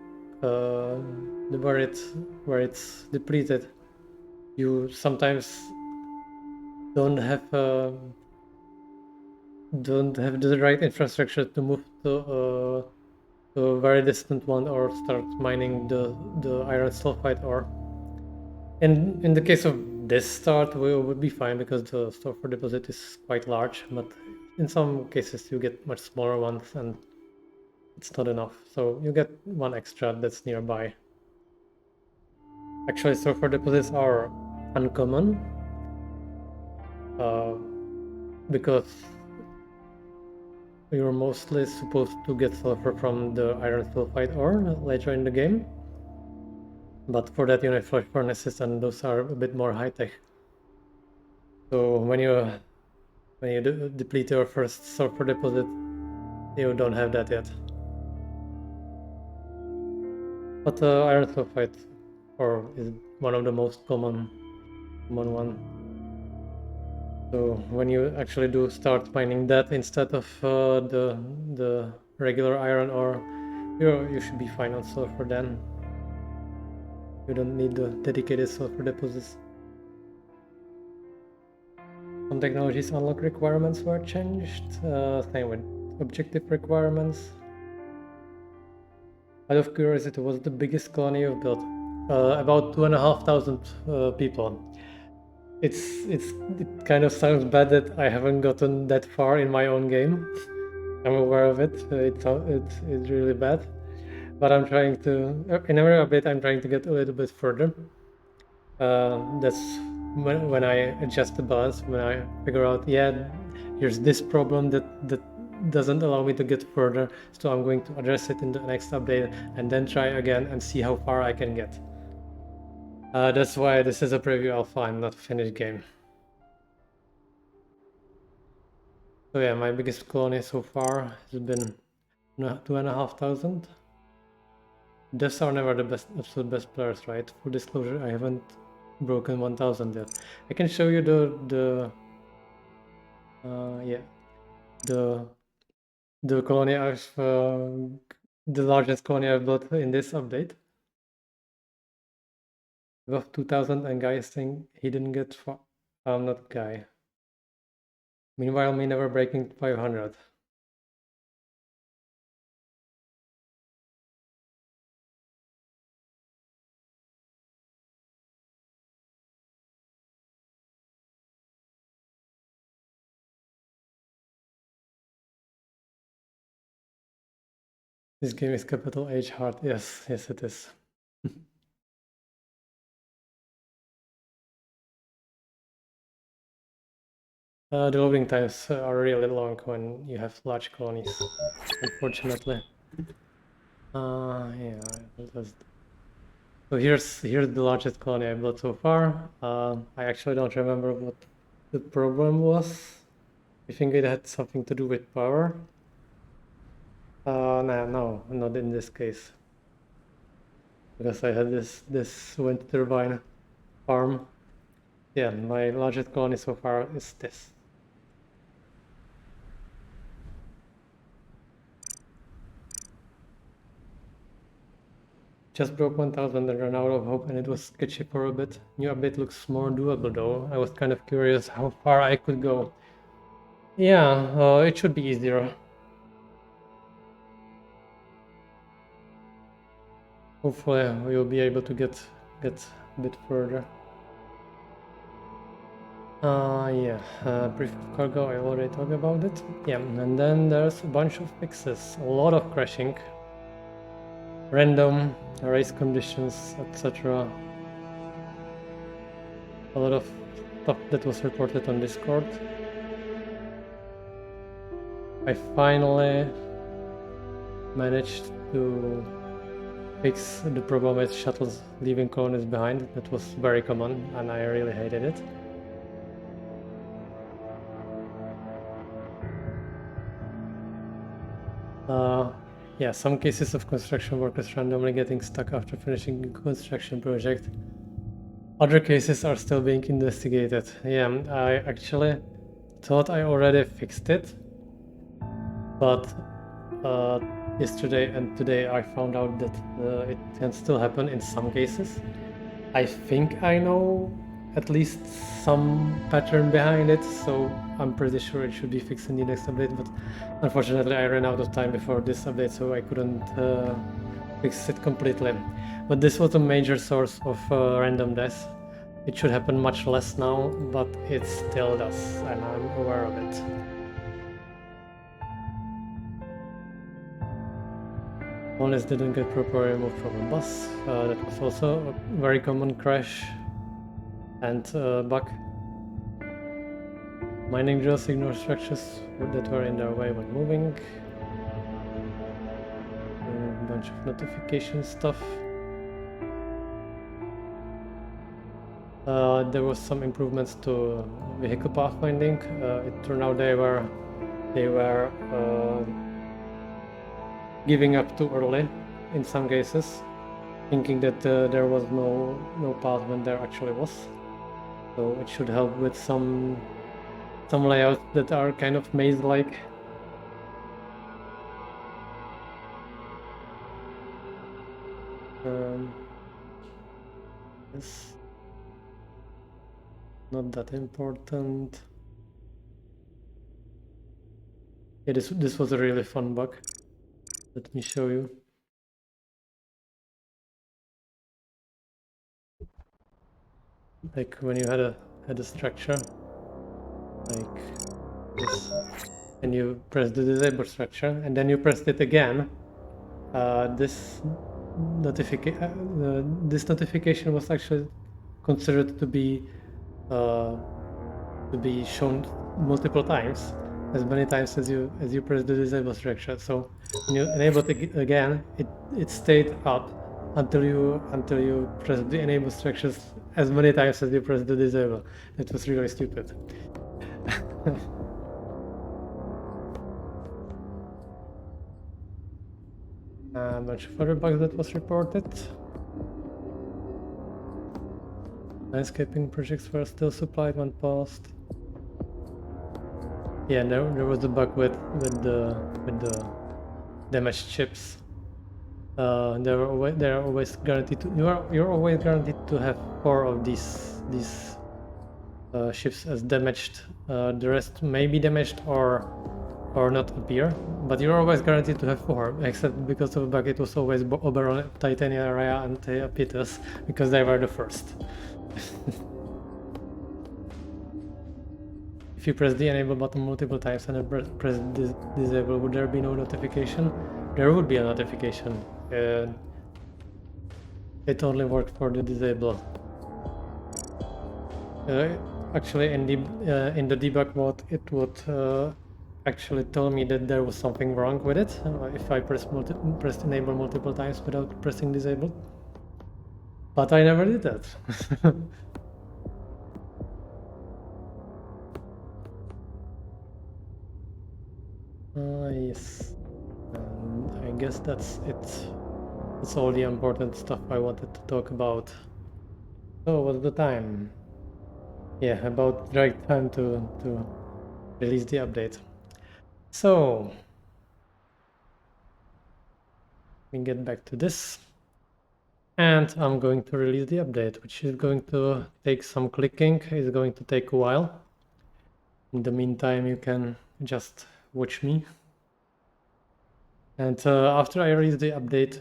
where it's depleted, you sometimes don't have the right infrastructure to move to a very distant one or start mining the iron sulfide ore. In the case of this start, we would be fine because the sulfur deposit is quite large, but in some cases you get much smaller ones and it's not enough. So you get one extra that's nearby. Actually, sulfur deposits are uncommon because you're mostly supposed to get sulfur from the iron sulfide ore later in the game. But for that you need flash furnaces, and those are a bit more high-tech. So when you deplete your first sulfur deposit, you don't have that yet. But iron sulfide ore is one of the most common one. So when you actually do start mining that instead of the regular iron ore, you should be fine on sulfur then. You don't need the dedicated sulfur deposits. Some technologies unlock requirements were changed. Same with objective requirements. Out of curiosity, what's the biggest colony you've built? About 2,500 people. It kind of sounds bad that I haven't gotten that far in my own game. I'm aware of it. It's really bad, but I'm trying to. In every update, I'm trying to get a little bit further. That's when I adjust the balance. When I figure out, yeah, here's this problem that doesn't allow me to get further, so I'm going to address it in the next update and then try again and see how far I can get. That's why this is a preview alpha and not a finished game. So yeah, my biggest colony so far has been 2,500. Devs are never the absolute best players, right? Full disclosure, I haven't broken 1,000 yet. I can show you the colony I've the largest colony I've built in this update. Above 2,000, and Guy is saying he didn't get far. I'm not Guy. Meanwhile, me never breaking 500. This game is capital H hard. Yes, yes it is. The loading times are really long when you have large colonies, unfortunately. Yeah, so here's the largest colony I built so far. I actually don't remember what the problem was. I think it had something to do with power. No, not in this case. Because I had this wind turbine farm. Yeah, my largest colony so far is this. Just broke 1,000 and ran out of hope, and it was sketchy for a bit. New update looks more doable though. I was kind of curious how far I could go. Yeah, it should be easier. Hopefully we'll be able to get a bit further. Yeah, brief of cargo, I already talked about it. Yeah, and then there's a bunch of fixes, a lot of crashing, random race conditions, etc. A lot of stuff that was reported on Discord. I finally managed to fix the problem with shuttles leaving colonies behind. That was very common and I really hated it. Yeah, some cases of construction workers randomly getting stuck after finishing a construction project. Other cases are still being investigated. Yeah, I actually thought I already fixed it, but yesterday and today I found out that it can still happen in some cases. I think I know at least some pattern behind it, so I'm pretty sure it should be fixed in the next update, but unfortunately I ran out of time before this update, so I couldn't fix it completely. But this was a major source of random deaths. It should happen much less now, but it still does, and I'm aware of it. Colonists didn't get properly removed from a bus. That was also a very common crash and bug. Mining drills ignore structures that were in their way when moving. A bunch of notification stuff. There was some improvements to vehicle pathfinding. It turned out they were giving up too early in some cases, thinking that there was no path when there actually was. So it should help with some some layouts that are kind of maze-like. Yes, not that important. Yeah, this was a really fun bug. Let me show you. Like when you had a structure like this, and you press the disable structure, and then you pressed it again. This notification was actually considered to be shown multiple times, as many times as you press the disable structure. So when you enable it again, it stayed up until you press the enable structures as many times as you press the disable. That was really stupid. A bunch of other bugs that was reported. Landscaping projects were still supplied when paused. Yeah, there was a bug with the damaged chips. They're always guaranteed to you're always guaranteed to have 4 of these ships as damaged. The rest may be damaged or not appear, but you're always guaranteed to have 4. Except because of a bug, it was always Oberon, Titania, Rhea, and Theapitus because they were the first. If you press the enable button multiple times and then press disable, would there be no notification? There would be a notification. It only worked for the disable. Actually, in the debug mode, it would actually tell me that there was something wrong with it if I pressed enable multiple times without pressing disable. But I never did that. Yes. And I guess that's it. That's all the important stuff I wanted to talk about. So what's the time? Yeah, about the right time to release the update. So we get back to this. And I'm going to release the update, which is going to take some clicking. It's going to take a while. In the meantime, you can just watch me. And after I release the update,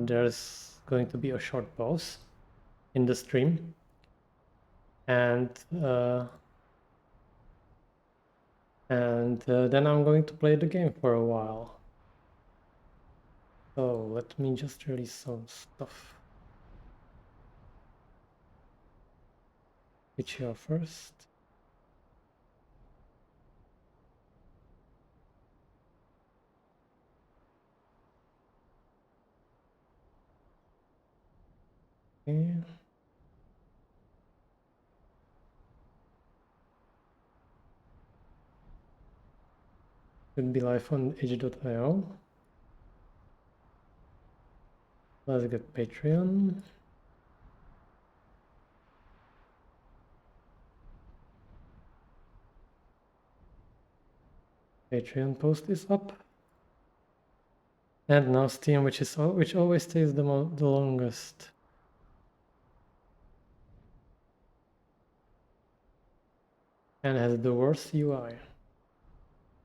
there's going to be a short pause in the stream. And then I'm going to play the game for a while. So let me just release some stuff. Which here first. Okay. Should be live on itch.io. Let's get Patreon. Patreon post is up. And now Steam, which always stays the longest. And has the worst UI.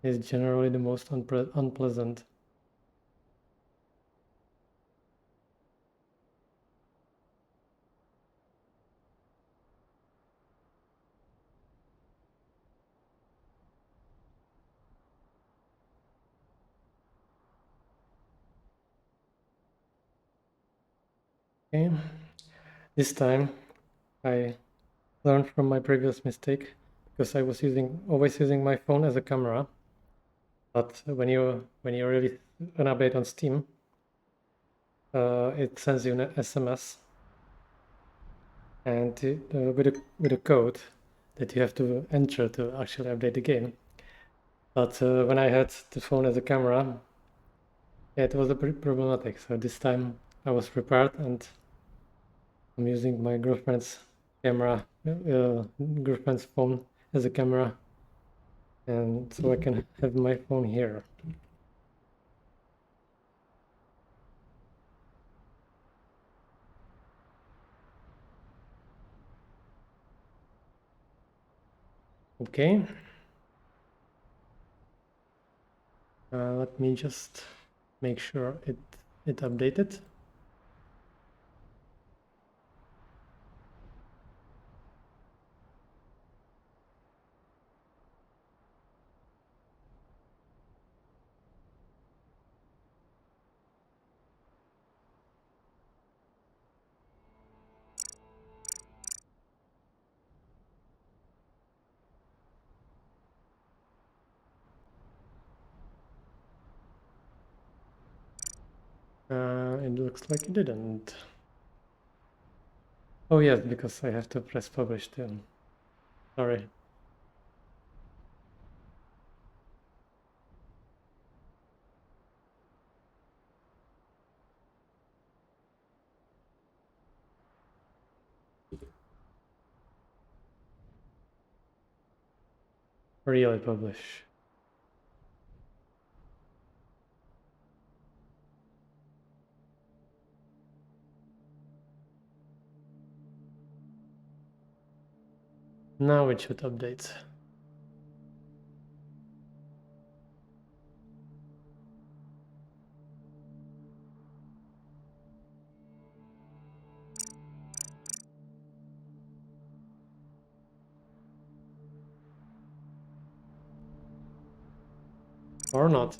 Is generally the most unpleasant. Okay. This time I learned from my previous mistake because I was always using my phone as a camera. But when you release an update on Steam, it sends you an SMS and with a code that you have to enter to actually update the game. But when I had the phone as a camera, it was a bit problematic. So this time I was prepared and I'm using my girlfriend's camera, girlfriend's phone as a camera And so I can have my phone here. Okay. Let me just make sure it updated. It looks like it didn't. Oh yes, because I have to press publish then. Sorry. Really publish. Now it should update. Or not.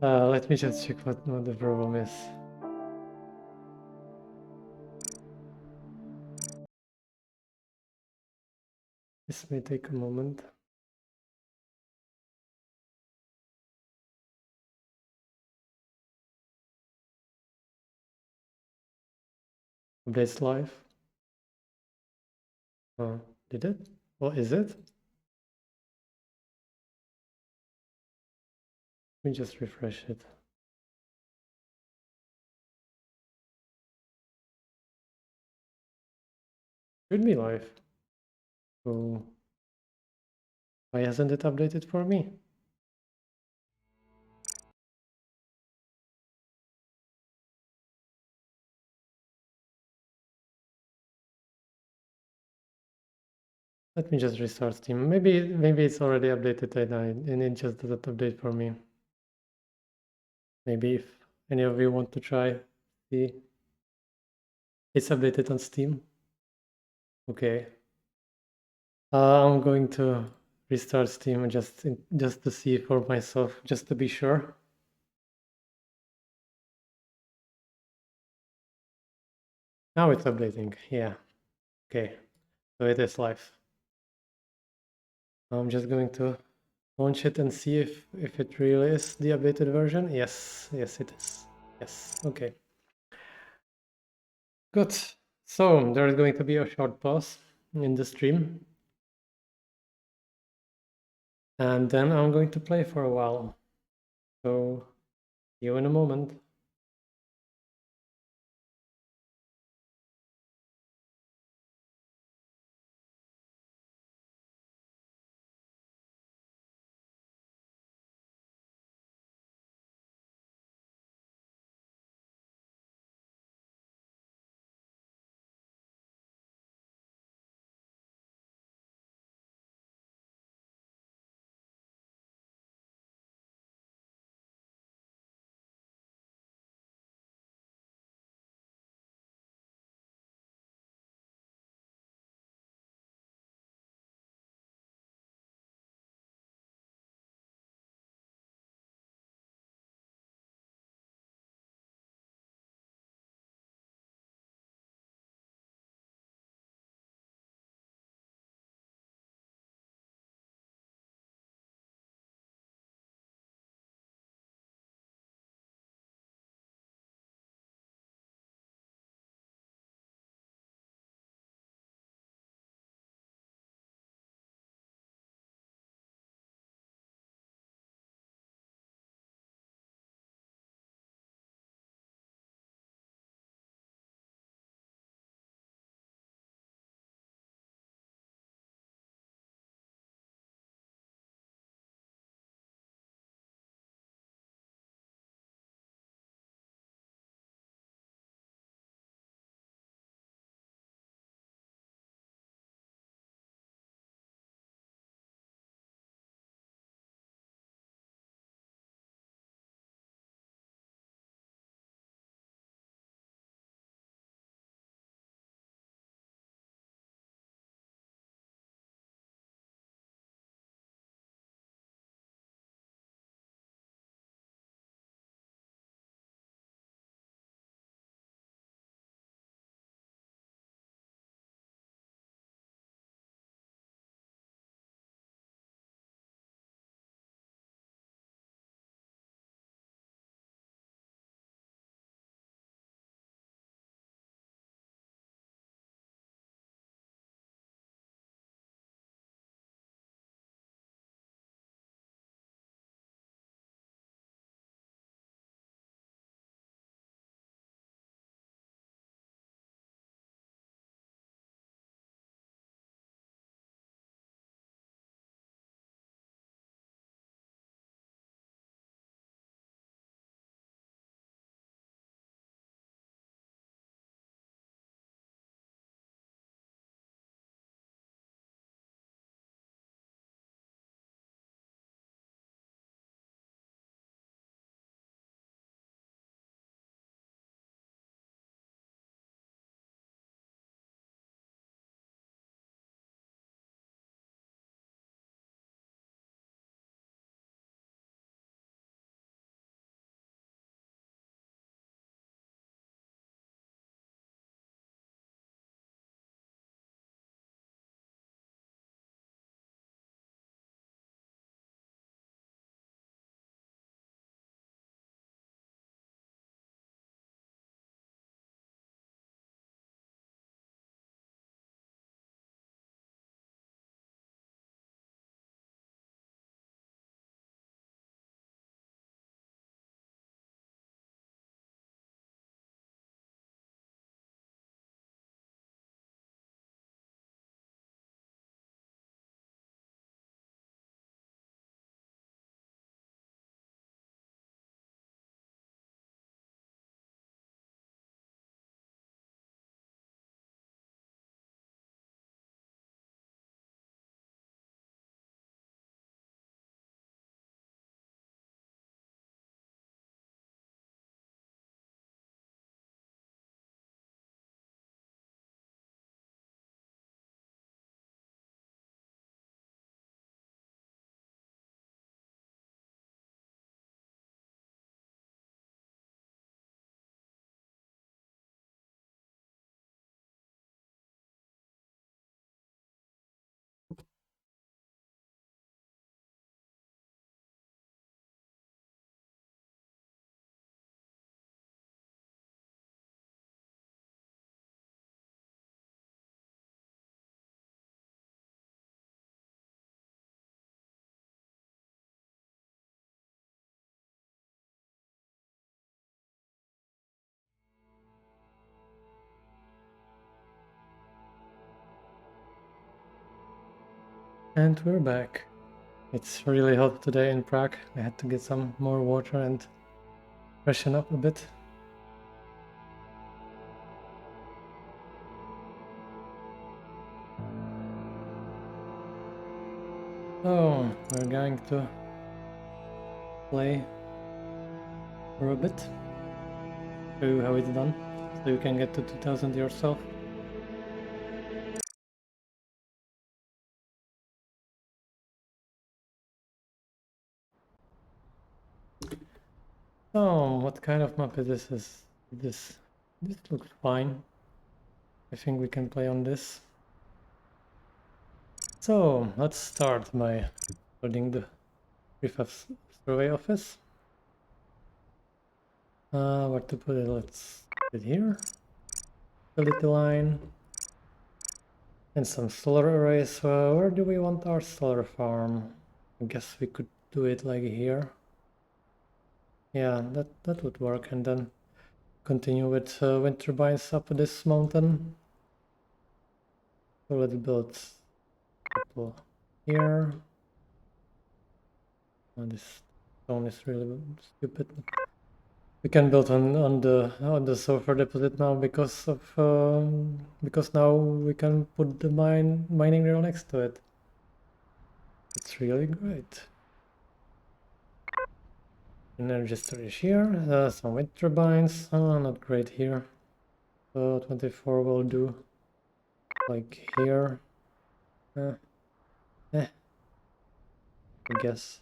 Let me just check what the problem is. This may take a moment. Updates live. Did it? What is it? Let me just refresh it. Should be live. So why hasn't it updated for me? Let me just restart Steam. Maybe it's already updated and it just doesn't update for me. Maybe if any of you want to try, see. It's updated on Steam. Okay. I'm going to restart Steam just to see for myself, just to be sure. Now it's updating. Yeah. Okay. So it is live. I'm just going to launch it and see if it really is the updated version. Yes, it is. Yes, okay. Good. So there is going to be a short pause in the stream. And then I'm going to play for a while. So see you in a moment. And we're back. It's really hot today in Prague. I had to get some more water and freshen up a bit. So, we're going to play for a bit. Show you how it's done, so you can get to 2000 yourself. So, what kind of map is this? This looks fine. I think we can play on this. So, let's start by building the prefab survey office. Where to put it? Let's put it here. Utility line. And some solar arrays. Where do we want our solar farm? I guess we could do it like here. Yeah, that would work. And then continue with wind turbines up this mountain. So let's build a couple here. Oh, this stone is really stupid. We can build on the sulfur deposit now because now we can put the mining rail next to it. It's really great. Energy storage here, some wind turbines, not great here. So 24 will do, like here. I guess.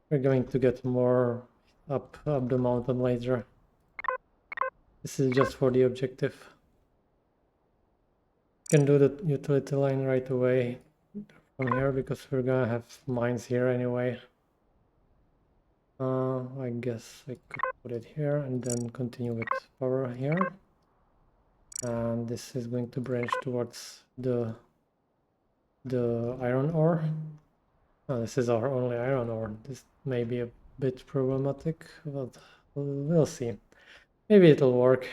We're going to get more up the mountain later. This is just for the objective. Can do the utility line right away from here because we're gonna have mines here anyway. I guess I could put it here and then continue with power here. And this is going to branch towards the iron ore. Oh, this is our only iron ore. This may be a bit problematic, but we'll see. Maybe it'll work.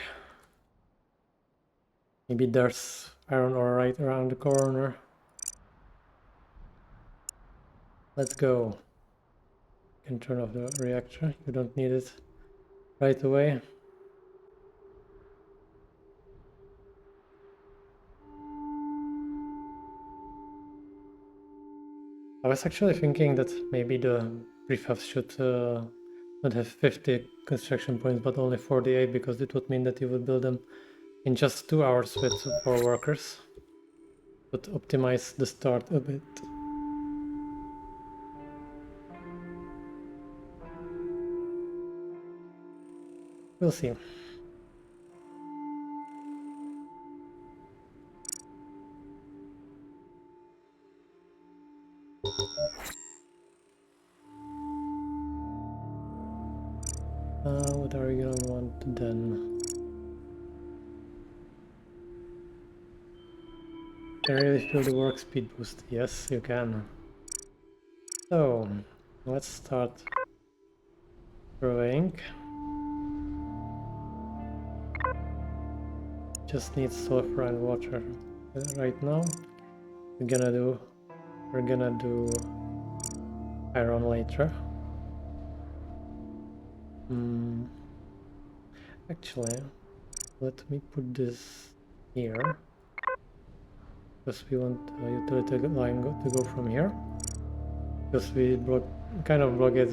Maybe there's iron ore right around the corner. Let's go. You can turn off the reactor. You don't need it right away. I was actually thinking that maybe the prefabs should not have 50 construction points but only 48, because it would mean that you would build them in just 2 hours with 4 workers. But optimize the start a bit. We'll see. What are we gonna want then? Can really feel the work speed boost? Yes, you can. So, let's start surveying. Just need sulfur and water right now. We're gonna do iron later. Actually, let me put this here, because we want a utility line to go from here, because we kind of blocked it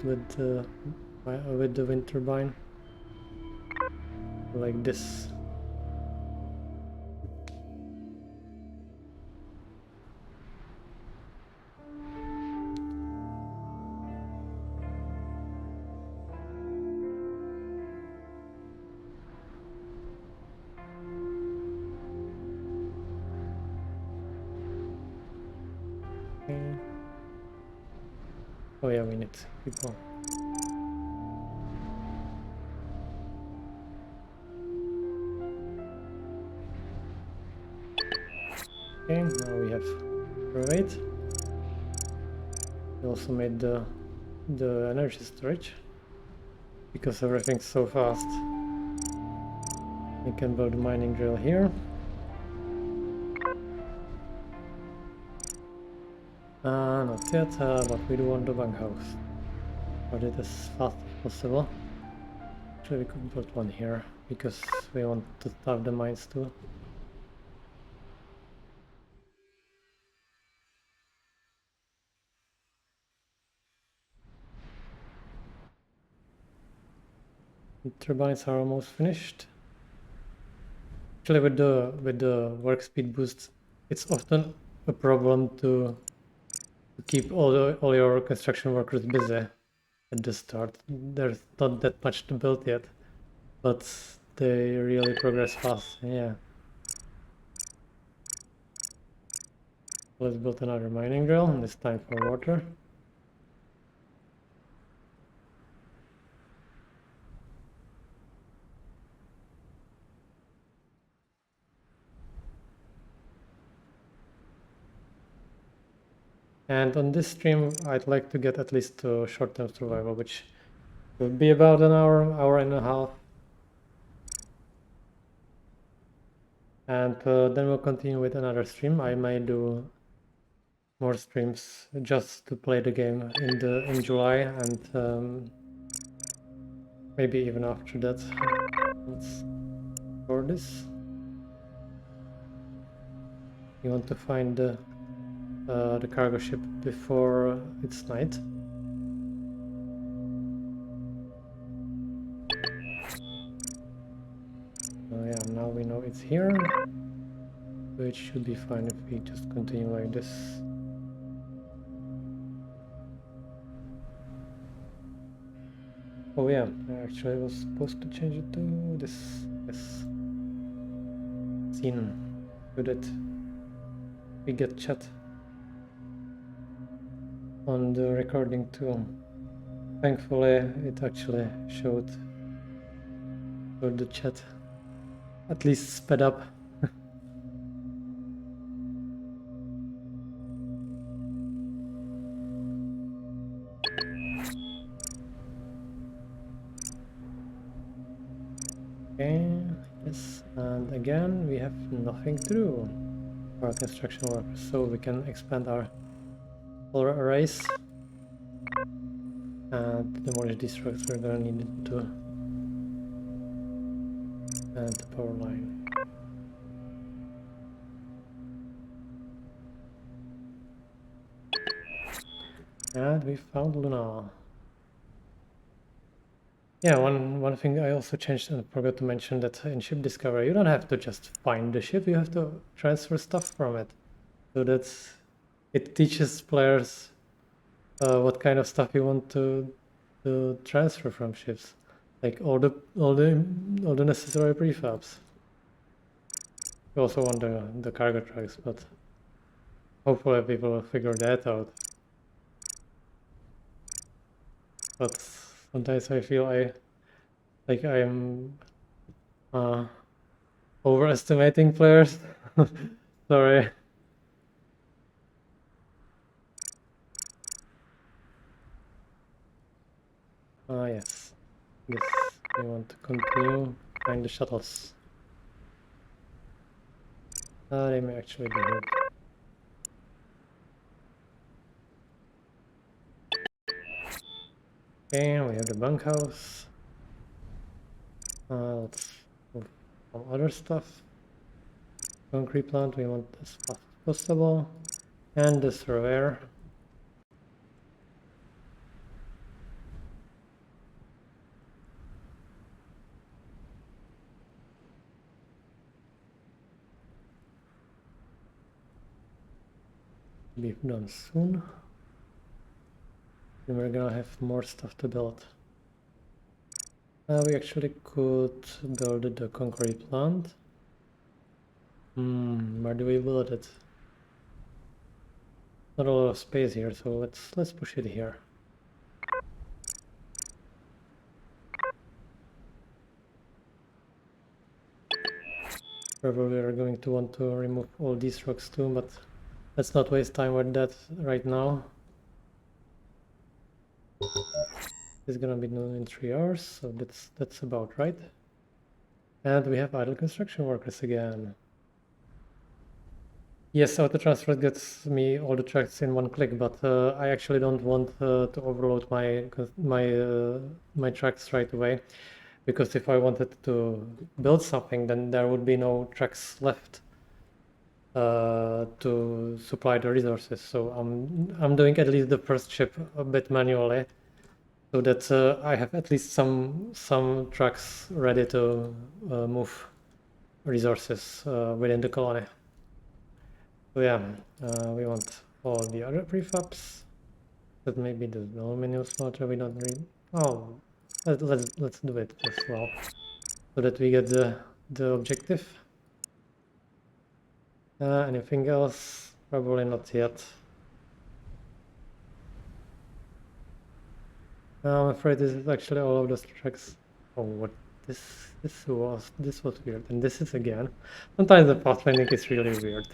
with the wind turbine, like this. Okay. Oh yeah, we need people. Okay, now we have surveyed. We also made the energy storage, because everything's so fast. We can build a mining drill here. Not yet, but we do want the bunkhouse. Put it as fast as possible. Actually, we could build one here, because we want to starve the mines too. The turbines are almost finished. Actually, with the work speed boost, it's often a problem to keep all your construction workers busy at the start. There's not that much to build yet, but they really progress fast. Yeah. Let's build another mining drill, and this time for water. And on this stream, I'd like to get at least to short-term survival, which will be about an hour and a half. And then we'll continue with another stream. I may do more streams just to play the game in July, and maybe even after that. Let's for this. You want to find the cargo ship before it's night. Yeah, now we know it's here, so it should be fine if we just continue like this. Oh yeah, actually I was supposed to change it to this scene so that we get chat on the recording too. Thankfully it actually showed the chat, at least sped up. Okay, yes, and again we have nothing to do for our construction workers, so we can expand our solar arrays and demolish these trucks. We're gonna need it to, and the power line. And we found Luna. Yeah, one thing I also changed and forgot to mention that in ship discovery, you don't have to just find the ship, you have to transfer stuff from it. So it teaches players what kind of stuff you want to transfer from ships, like all the necessary prefabs. You also want the cargo trucks, but hopefully people will figure that out. But sometimes I feel I'm overestimating players. Sorry. Ah, yes. This, we want to continue find the shuttles. They may actually be here. Okay, we have the bunkhouse. Let's move some other stuff. Concrete plant, we want as fast as possible. And the surveyor. Be done soon. And we're gonna have more stuff to build. We actually could build the concrete plant. Where do we build it? Not a lot of space here, so let's push it here. Probably are going to want to remove all these rocks too, but let's not waste time with that right now. It's gonna be done in 3 hours, so that's about right. And we have idle construction workers again. Yes, auto transfer gets me all the tracks in one click, but I actually don't want to overload my tracks right away, because if I wanted to build something, then there would be no tracks left to supply the resources. So I'm doing at least the first ship a bit manually, so that I have at least some tracks ready to move resources within the colony. So yeah, we want all the other prefabs. That maybe the aluminum smelter we don't need. Oh, let's do it as well, so that we get the objective. Anything else? Probably not yet. I'm afraid this is actually all of those tracks. Oh, what this was weird, and this is again. Sometimes the pathfinding is really weird.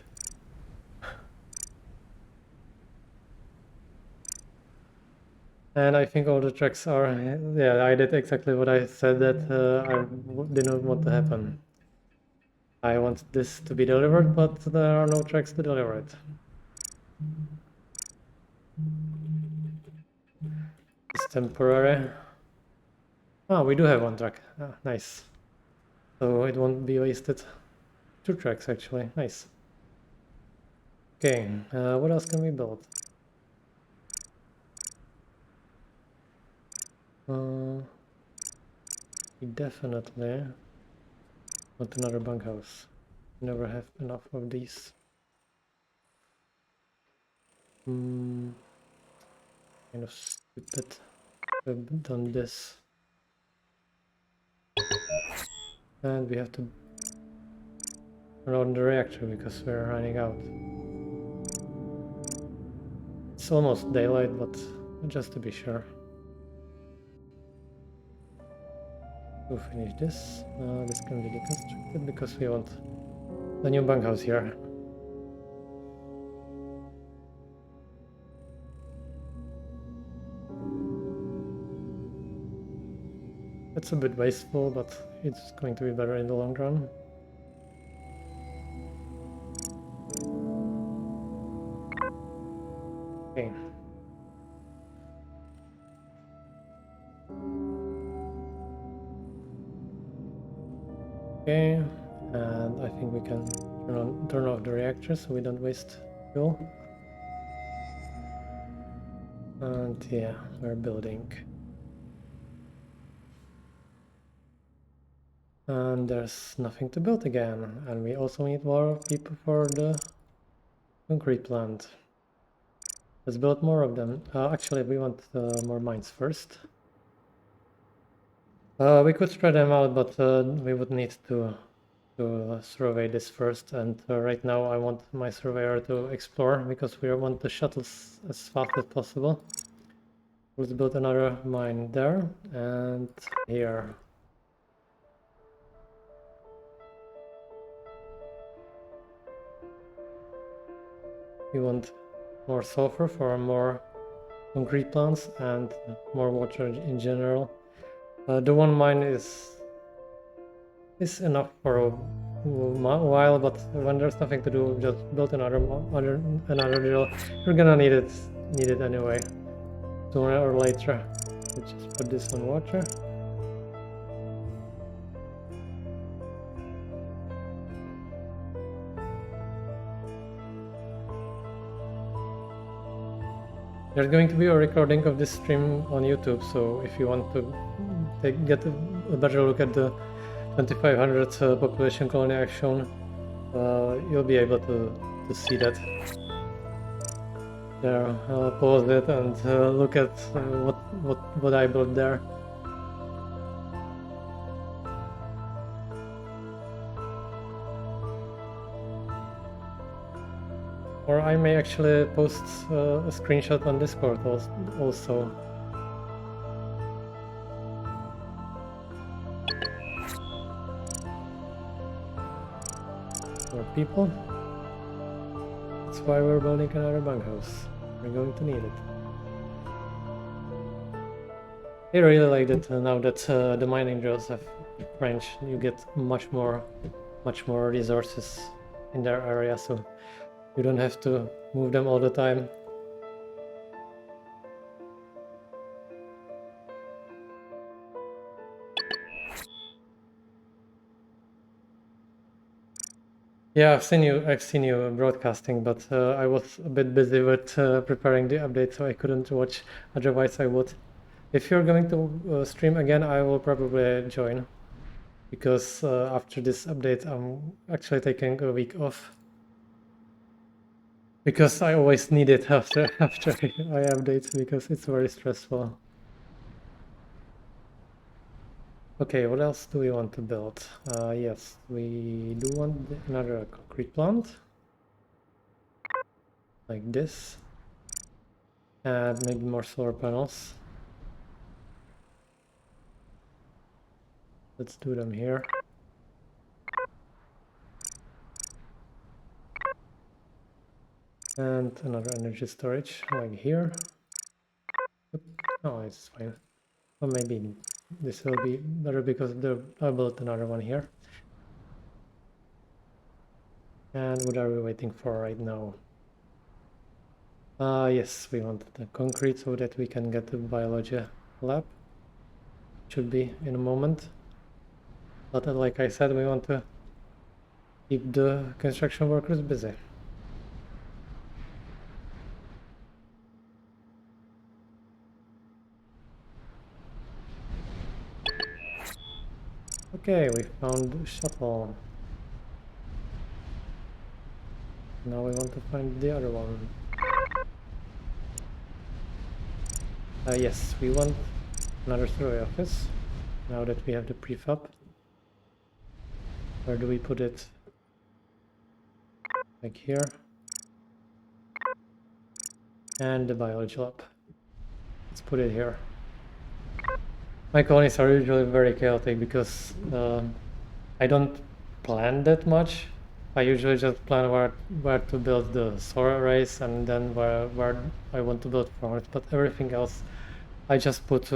And I think all the tracks are, yeah, I did exactly what I said that I didn't want to happen. I want this to be delivered, but there are no tracks to deliver it. It's temporary. Oh, we do have one track. Ah, nice. So it won't be wasted. 2 tracks actually, nice. Okay, what else can we build? We definitely want another bunkhouse. Never have enough of these. Kind of stupid to have done this. And we have to turn on the reactor because we're running out. It's almost daylight, but just to be sure. We'll finish this. This can be deconstructed because we want the new bunkhouse here. It's a bit wasteful, but it's going to be better in the long run. Okay. Okay, and I think we can turn off the reactor so we don't waste fuel. And yeah, we're building. And there's nothing to build again, and we also need more people for the concrete plant. Let's build more of them. Actually, we want more mines first. We could spread them out, but we would need to survey this first, and right now I want my surveyor to explore because we want the shuttles as fast as possible. Let's build another mine there and here. We want more sulfur for more concrete plants and more water in general. The one mine is enough for a while, but when there's nothing to do, just build another drill. You're gonna need it anyway, sooner or later. Let's just put this on water. There's going to be a recording of this stream on YouTube, so if you want to get a better look at the 2500 population colony I've shown, you'll be able to see that. There, pause it and look at what I built there. Or I may actually post a screenshot on Discord also. More people. That's why we're building another bunkhouse. We're going to need it. I really like that now that the mining drills have French, you get much more resources in their area, so You don't have to move them all the time. Yeah, I've seen you broadcasting, but I was a bit busy with preparing the update, so I couldn't watch. Otherwise, I would. If you're going to stream again, I will probably join, because after this update, I'm actually taking a week off. Because I always need it after I update, because it's very stressful. Okay, what else do we want to build? Yes, we do want another concrete plant, like this, and maybe more solar panels. Let's do them here. And another energy storage, like here. Oh, it's fine. Or maybe this will be better because I built another one here. And what are we waiting for right now? Yes, we want the concrete so that we can get the biology lab. Should be in a moment. But like I said, we want to keep the construction workers busy. Okay, we found the shuttle. Now we want to find the other one. Yes, we want another survey office. Now that we have the prefab. Where do we put it? Like here. And the biology lab. Let's put it here. My colonies are usually very chaotic because I don't plan that much. I usually just plan where to build the solar arrays and then where I want to build farms, but everything else I just put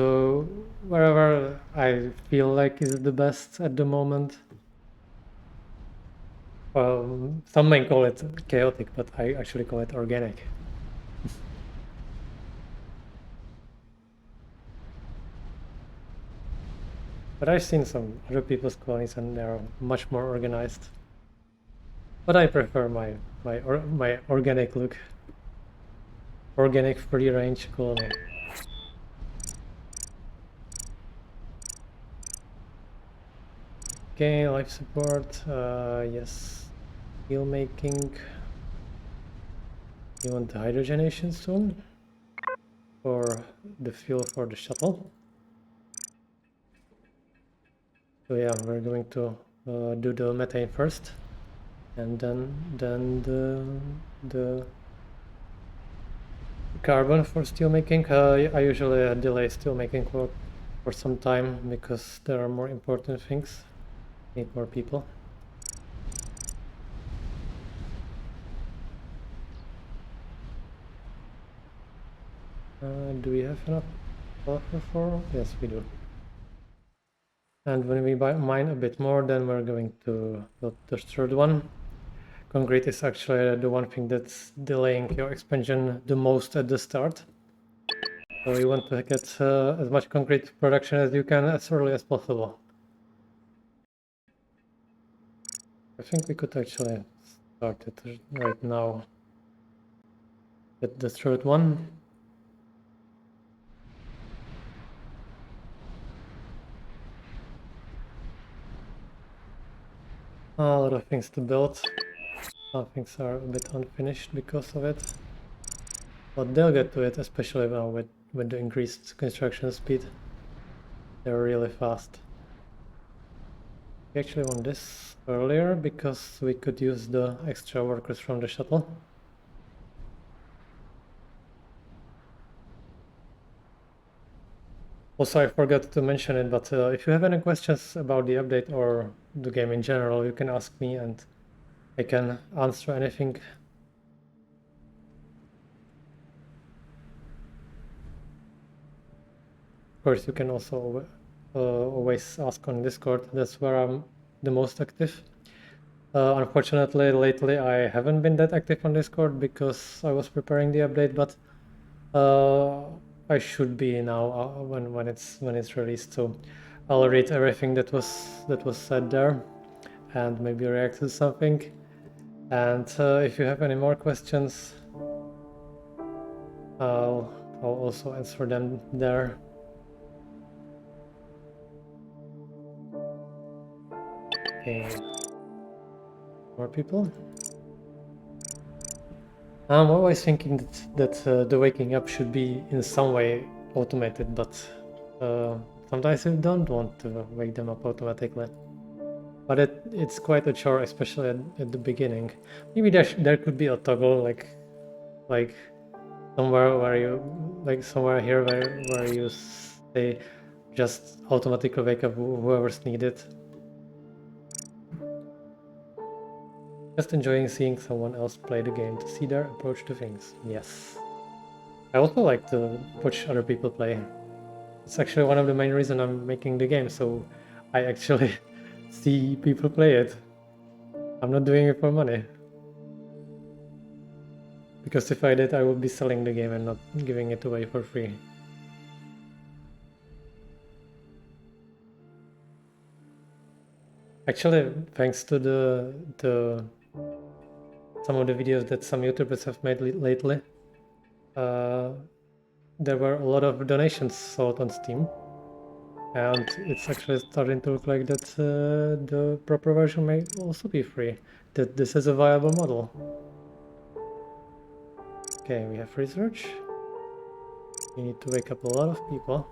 wherever I feel like is the best at the moment. Well, some may call it chaotic, but I actually call it organic. But I've seen some other people's colonies and they're much more organized. But I prefer my organic look. Organic free range colony. Okay, life support, yes. Steel making. You want the hydrogenation soon? Or the fuel for the shuttle? So yeah, we're going to do the methane first. And then the carbon for steel making. I usually delay steel making for some time because there are more important things. Need more people. Do we have enough buffer for? Yes, we do. And when we mine a bit more, then we're going to build the third one. Concrete is actually the one thing that's delaying your expansion the most at the start. So you want to get as much concrete production as you can as early as possible. I think we could actually start it right now. Get the third one. A lot of things to build. Some things are a bit unfinished because of it. But they'll get to it, especially now with the increased construction speed. They're really fast. We actually want this earlier because we could use the extra workers from the shuttle. Also, I forgot to mention it, but if you have any questions about the update or the game in general, you can ask me and I can answer anything. Of course, you can also always ask on Discord. That's where I'm the most active. Unfortunately, lately I haven't been that active on Discord because I was preparing the update, but I should be now when it's released. So I'll read everything that was said there, and maybe react to something. And if you have any more questions, I'll also answer them there. Okay, more people. I'm always thinking that the waking up should be in some way automated, but sometimes you don't want to wake them up automatically. But it's quite a chore, especially at the beginning. Maybe there could be a toggle like somewhere where you somewhere here where you say just automatically wake up whoever's needed. Just enjoying seeing someone else play the game to see their approach to things. Yes. I also like to watch other people play. It's actually one of the main reasons I'm making the game, so I actually see people play it. I'm not doing it for money. Because if I did, I would be selling the game and not giving it away for free. Actually, thanks to the some of the videos that some YouTubers have made lately, there were a lot of donations sold on Steam. And it's actually starting to look like that the proper version may also be free. That this is a viable model. Okay, we have research. We need to wake up a lot of people.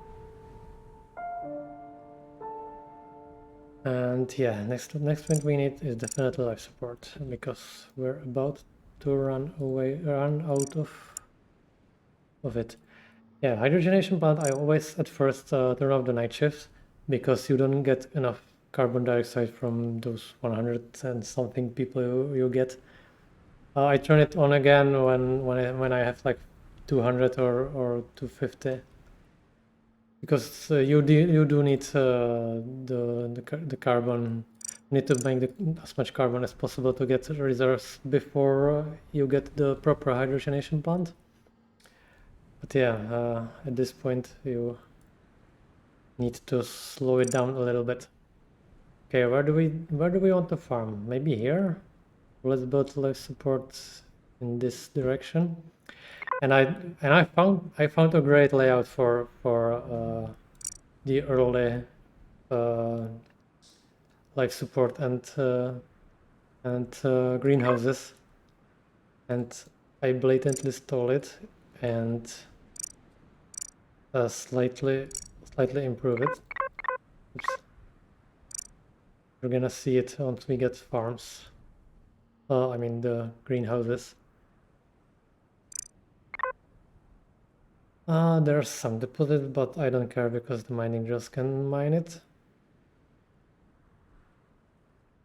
And yeah, next thing we need is definitely life support because we're about to run out of it. Yeah, hydrogenation plant. I always at first turn off the night shifts because you don't get enough carbon dioxide from those 100 and something people you get. I turn it on again when I have like 200 or 250. Because you do need the carbon. You need to make as much carbon as possible to get reserves before you get the proper hydrogenation plant. But yeah, at this point you need to slow it down a little bit. Okay, where do we want to farm? Maybe here. Let's build life support in this direction. And I found a great layout for the early life support and greenhouses, and I blatantly stole it and slightly improve it. Oops. We're gonna see it once we get farms. I mean the greenhouses. There's some deposit, but I don't care because the mining drills can mine it.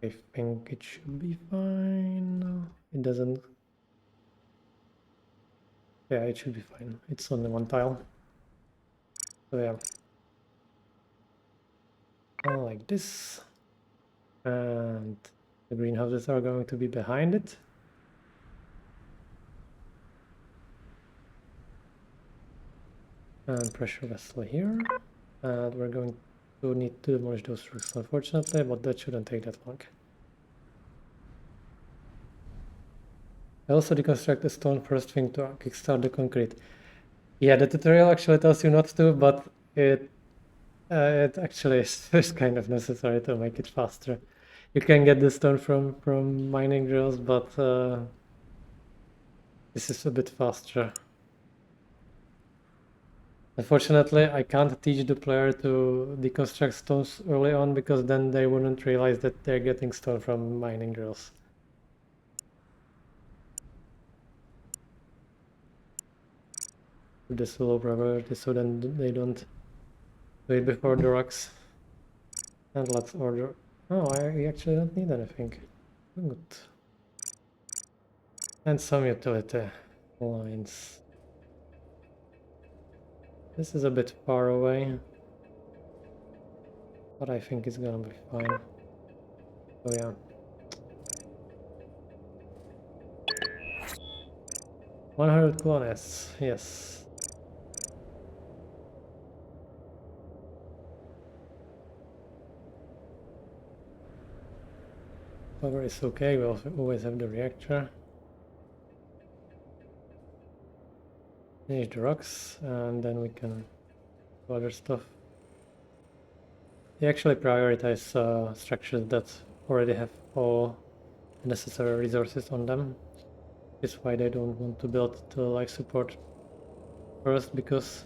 I think it should be fine. It doesn't. Yeah, it should be fine. It's only one tile. So yeah. Like this. And the greenhouses are going to be behind it. And pressure vessel here. And we're going to need to demolish those roofs, unfortunately, but that shouldn't take that long. I also deconstruct the stone first thing to kickstart the concrete. Yeah, the tutorial actually tells you not to, but it actually is kind of necessary to make it faster. You can get the stone from mining drills, but this is a bit faster. Unfortunately, I can't teach the player to deconstruct stones early on because then they wouldn't realize that they're getting stone from mining drills. This will override this so then they don't do it before the rocks. And let's order. Oh, I actually don't need anything. Good. And some utility lines. This is a bit far away, but I think it's gonna be fine. Oh yeah. 100 colonists, yes. Power is okay, we also always have the reactor. Finish the rocks, and then we can do other stuff. They actually prioritize structures that already have all the necessary resources on them. That's why they don't want to build the life support first, because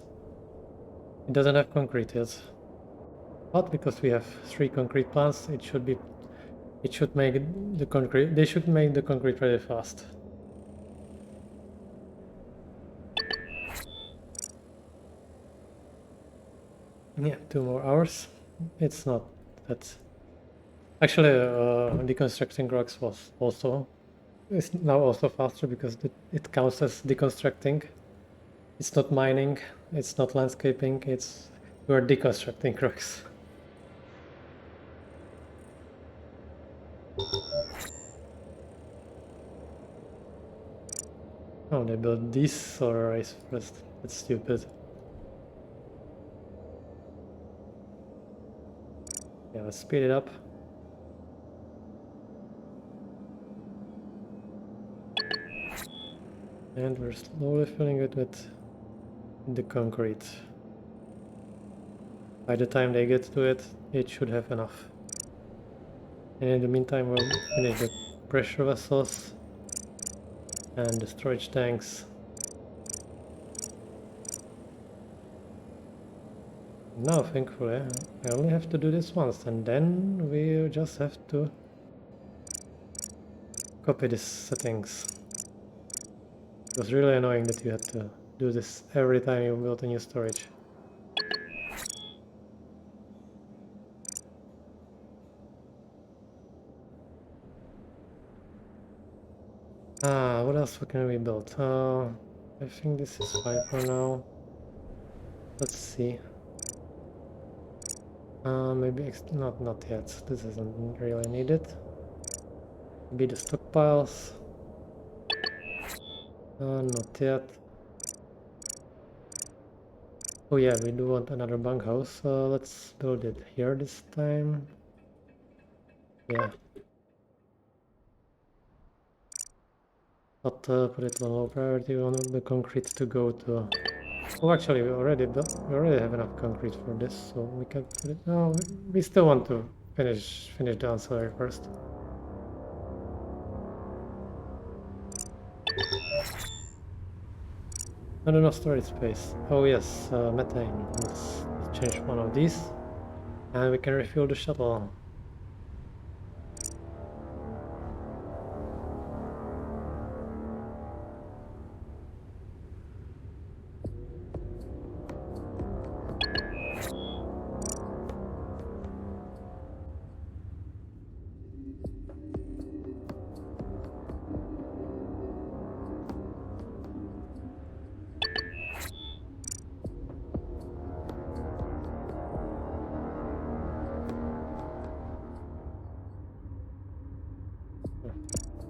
it doesn't have concrete yet. But because we have 3 concrete plants, it should make the concrete. They should make the concrete really fast. Yeah, 2 more hours. It's not that. Actually, deconstructing rocks is now also faster because it counts as deconstructing. It's not mining. It's not landscaping. We're deconstructing rocks. Oh, they built these solar arrays first. That's stupid. Yeah, let's speed it up. And we're slowly filling it with the concrete. By the time they get to it, it should have enough. And in the meantime, we'll finish the pressure vessels and the storage tanks. Now, thankfully, I only have to do this once, and then we just have to copy these settings. It was really annoying that you had to do this every time you built a new storage. What else can we build? I think this is fine for now. Let's see. Maybe not yet. This isn't really needed. Maybe the stockpiles. Not yet. Oh yeah, we do want another bunkhouse. Let's build it here this time. Yeah. Not put it on low priority. We want the concrete to go to. Oh, actually, we already have enough concrete for this, so we can put it. No, we still want to finish the ancillary first. Not enough storage space. Oh yes, methane. Let's change one of these, and we can refuel the shuttle.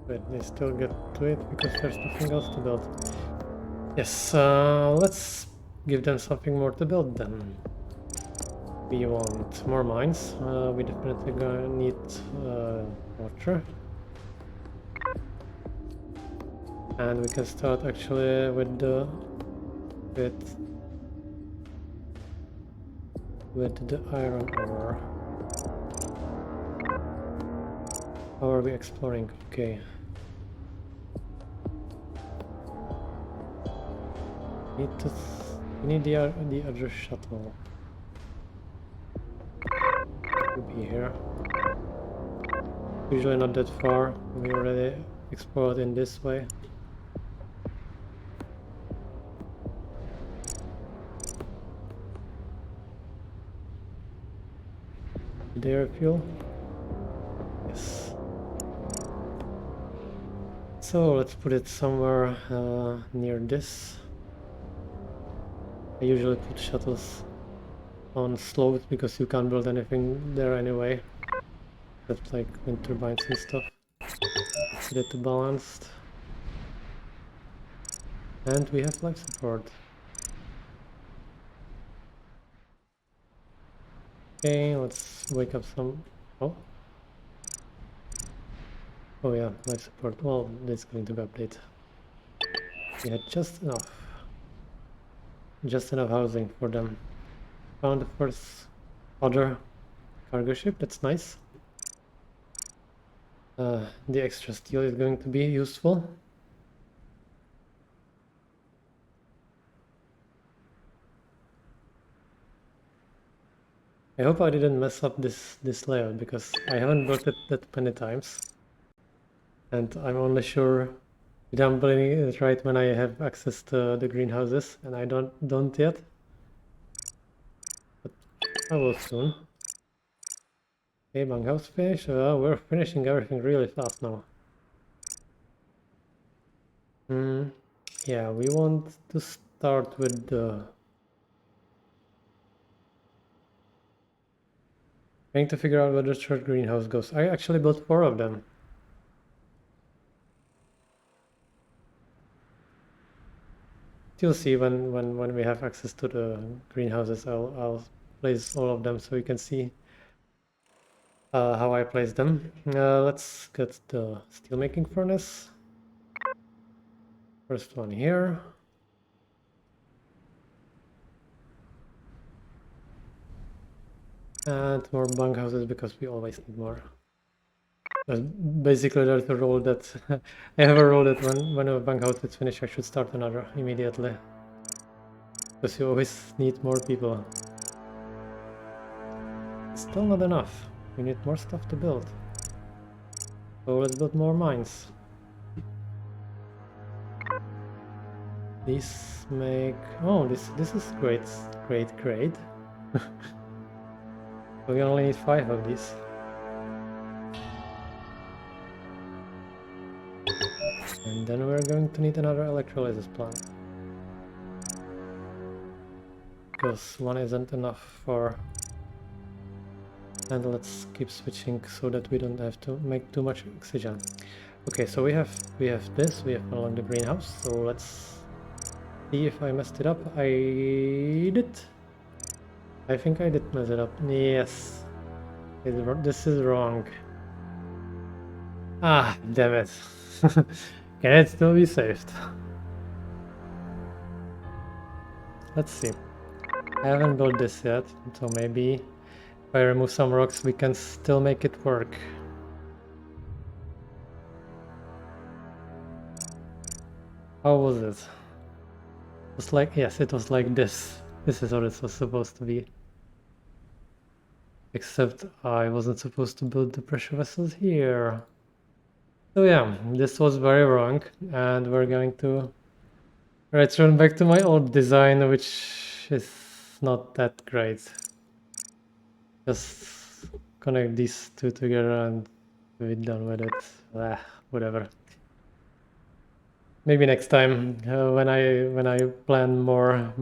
Wait, they still get to it because there's nothing else to build. Yes, let's give them something more to build then. We want more mines. We definitely gonna need water. And we can start actually with the iron ore. How are we exploring? Okay. We need the other shuttle to be here. Usually not that far. We already explored in this way. Their fuel. Yes. So let's put it somewhere near this. I usually put shuttles on slopes because you can't build anything there anyway. Except like wind turbines and stuff. Let's get it balanced. And we have life support. Okay, let's wake up some... Oh. Oh yeah, life support. Well, that's going to be updated. We had just enough. Just enough housing for them. Found the first other cargo ship, that's nice. The extra steel is going to be useful. I hope I didn't mess up this layout because I haven't built it that many times. And I'm only sure that I'm building it right when I have access to the greenhouses, and I don't yet. But I will soon. Okay, bunkhouse finished. We're finishing everything really fast now. Yeah, we want to start with the... Trying to figure out where the third greenhouse goes. I actually built 4 of them. You'll see when we have access to the greenhouses, I'll place all of them so you can see how I place them. Let's get the steelmaking furnace. First one here. And more bunkhouses because we always need more. Basically, there's a rule that I have a rule that when a bunkhouse is finished, I should start another immediately. Because you always need more people. It's still not enough. We need more stuff to build. So let's build more mines. These make... Oh, this is great. We only need 5 of these. And then we're going to need another electrolysis plant. Because one isn't enough for... And let's keep switching so that we don't have to make too much oxygen. Okay, so we have this, we have along the greenhouse, so let's see if I messed it up. I did. I think I did mess it up. Yes. This is wrong. Ah, damn it. Can it still be saved? Let's see. I haven't built this yet, so maybe if I remove some rocks we can still make it work. How was it? It was like, yes, it was like this. This is what it was supposed to be. Except I wasn't supposed to build the pressure vessels here. So yeah, this was very wrong, and we're going to return back to my old design, which is not that great. Just connect these two together and we're done with it. Whatever. Maybe next time when I plan more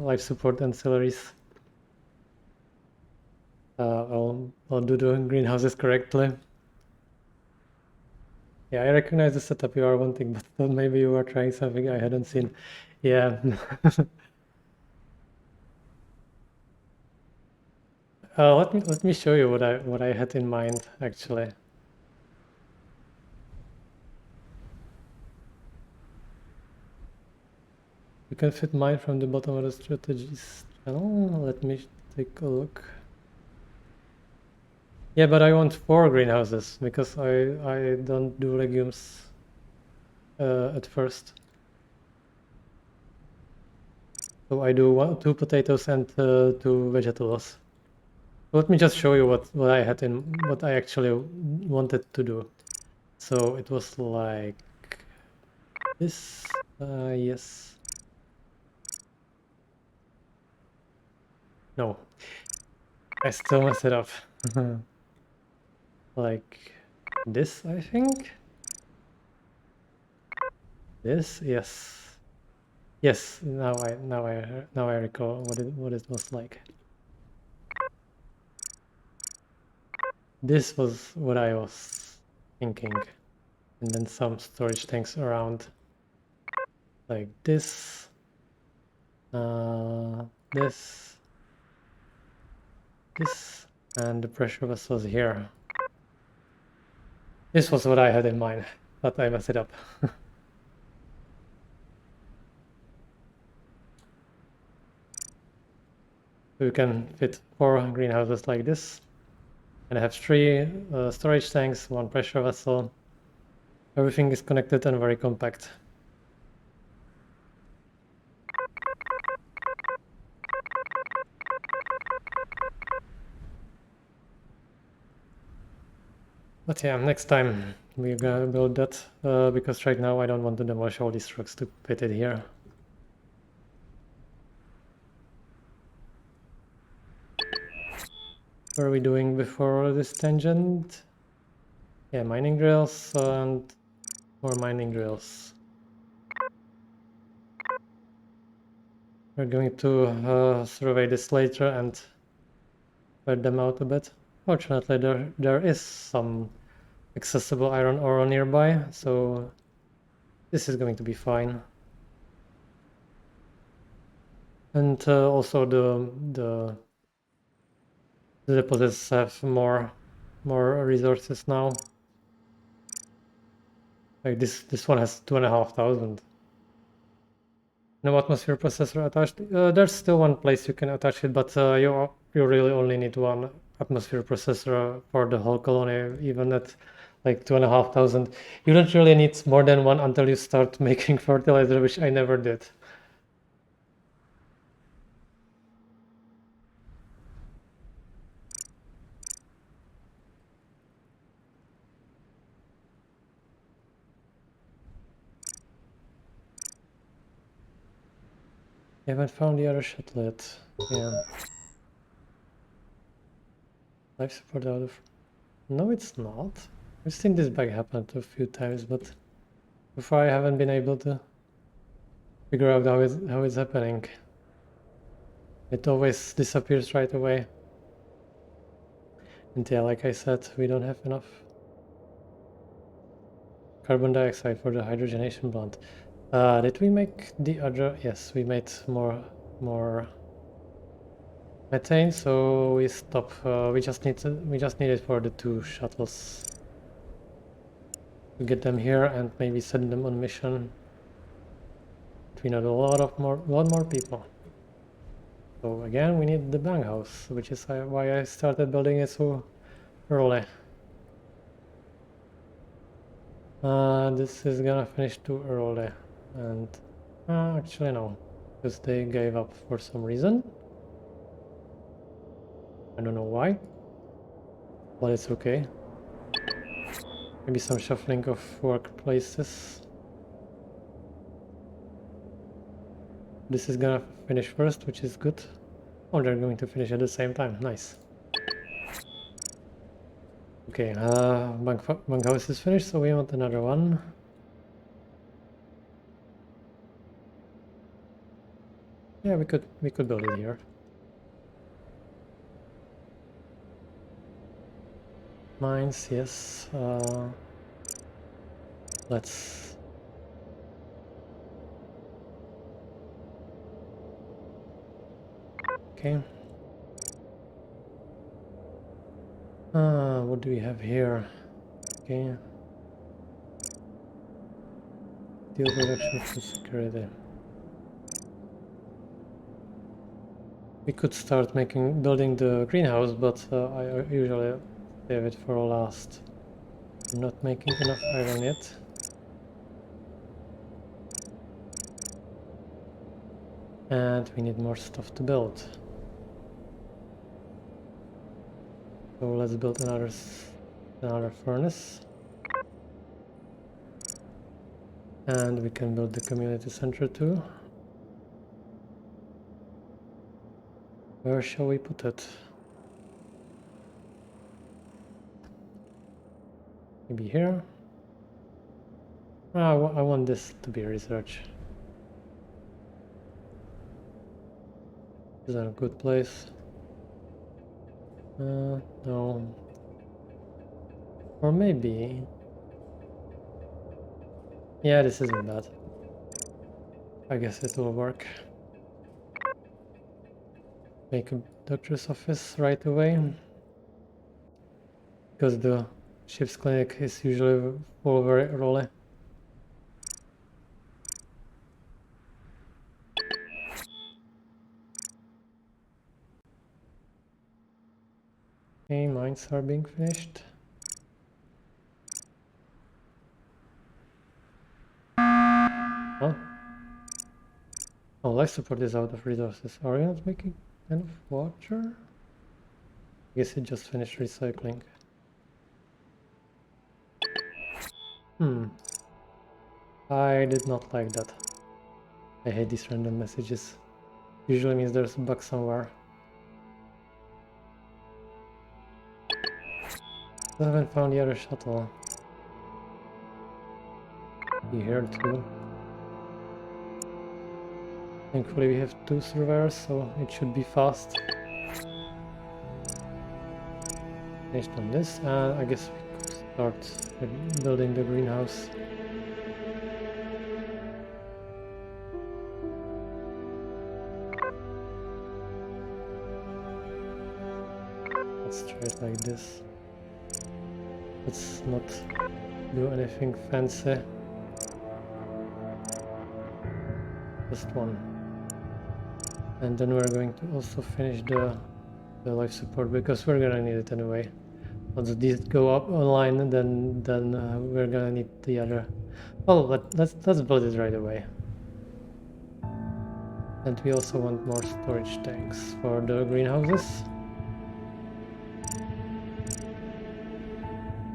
life support ancillaries, I'll do the greenhouses correctly. Yeah, I recognize the setup you are wanting, but maybe you are trying something I hadn't seen. Yeah. Let me show you what I had in mind actually. You can fit mine from the bottom of the strategies channel. Let me take a look. Yeah, but I want 4 greenhouses because I don't do legumes at first. So I do 2 potatoes and 2 vegetables. Let me just show you what I had in what I actually wanted to do. So it was like this. Yes. No. I still messed it up. Like this, I think. This, yes. Yes, now I recall what it was like. This was what I was thinking. And then some storage tanks around. like this, this, and the pressure vessels here. This was what I had in mind, but I messed it up. So you can fit 4 greenhouses like this, and I have 3 storage tanks, 1 pressure vessel. Everything is connected and very compact. But yeah, next time we're gonna build that, because right now I don't want to demolish all these trucks to fit it here. What are we doing before this tangent? Yeah, mining drills and more mining drills. We're going to survey this later and spread them out a bit. Fortunately, there is some accessible iron ore nearby, so this is going to be fine. And also the deposits have more resources now. Like this one has 2,500. No atmosphere processor attached. There's still one place you can attach it, but you really only need 1 atmosphere processor for the whole colony, even at like 2,500. You don't really need more than 1 until you start making fertilizer, which I never did. I haven't found the other shuttle yet. Yeah. Life support out of... No, it's not. I've seen this bug happen a few times, but so far I haven't been able to figure out how it's happening. It always disappears right away. And yeah, like I said, we don't have enough carbon dioxide for the hydrogenation plant. Did we make the other? Yes, we made more methane, so we stop. We just need it for the 2 shuttles to get them here and maybe send them on mission. We need a lot more people. So again, we need the bang house, which is why I started building it so early. This is gonna finish too early, and actually no, because they gave up for some reason. I don't know why, but it's okay. Maybe some shuffling of workplaces. This is gonna finish first, which is good. Oh, they're going to finish at the same time. Nice. Okay, bunkhouse is finished, so we want another one. Yeah, we could build it here. Mines, yes. Let's... Okay. What do we have here? Okay. Steel production for security. We could start building the greenhouse, but I usually save it for last. I'm not making enough iron yet. And we need more stuff to build. So let's build another furnace. And we can build the community center too. Where shall we put it? Maybe here? I want this to be research. Is that a good place? No. Or maybe... Yeah, this isn't bad. I guess it will work. Make a doctor's office right away. Because the ship's clinic is usually full very early. Okay, mines are being finished. Huh? Oh, life support is out of resources. Are you not making enough water? I guess it just finished recycling. I did not like that. I hate these random messages. Usually means there's a bug somewhere. I haven't found the other shuttle. You here too. Thankfully we have 2 surveyors, so it should be fast. Finished on this, and I guess we could start building the greenhouse. Let's try it like this. Let's not do anything fancy. Just one. And then we're going to also finish the life support because we're gonna need it anyway. Once these go up online, then we're gonna need the other. Oh, but let's build it right away. And we also want more storage tanks for the greenhouses.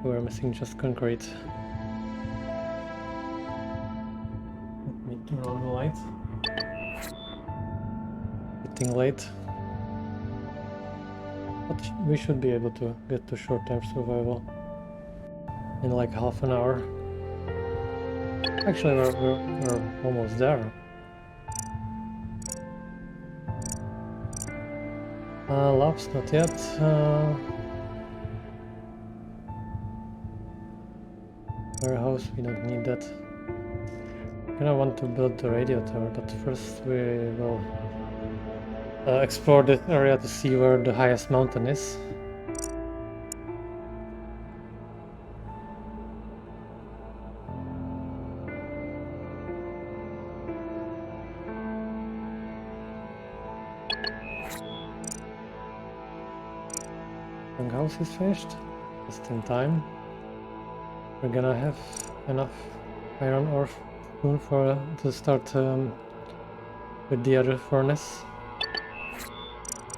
We're missing just concrete. Need to turn on the light. Getting late. But we should be able to get to short-term survival in like half an hour. Actually, we're almost there. Labs, not yet. Warehouse, we don't need that. I want to build the radio tower, but first we will explore this area to see where the highest mountain is. The house is finished, just in time. We're gonna have enough iron ore soon to start with the other furnace.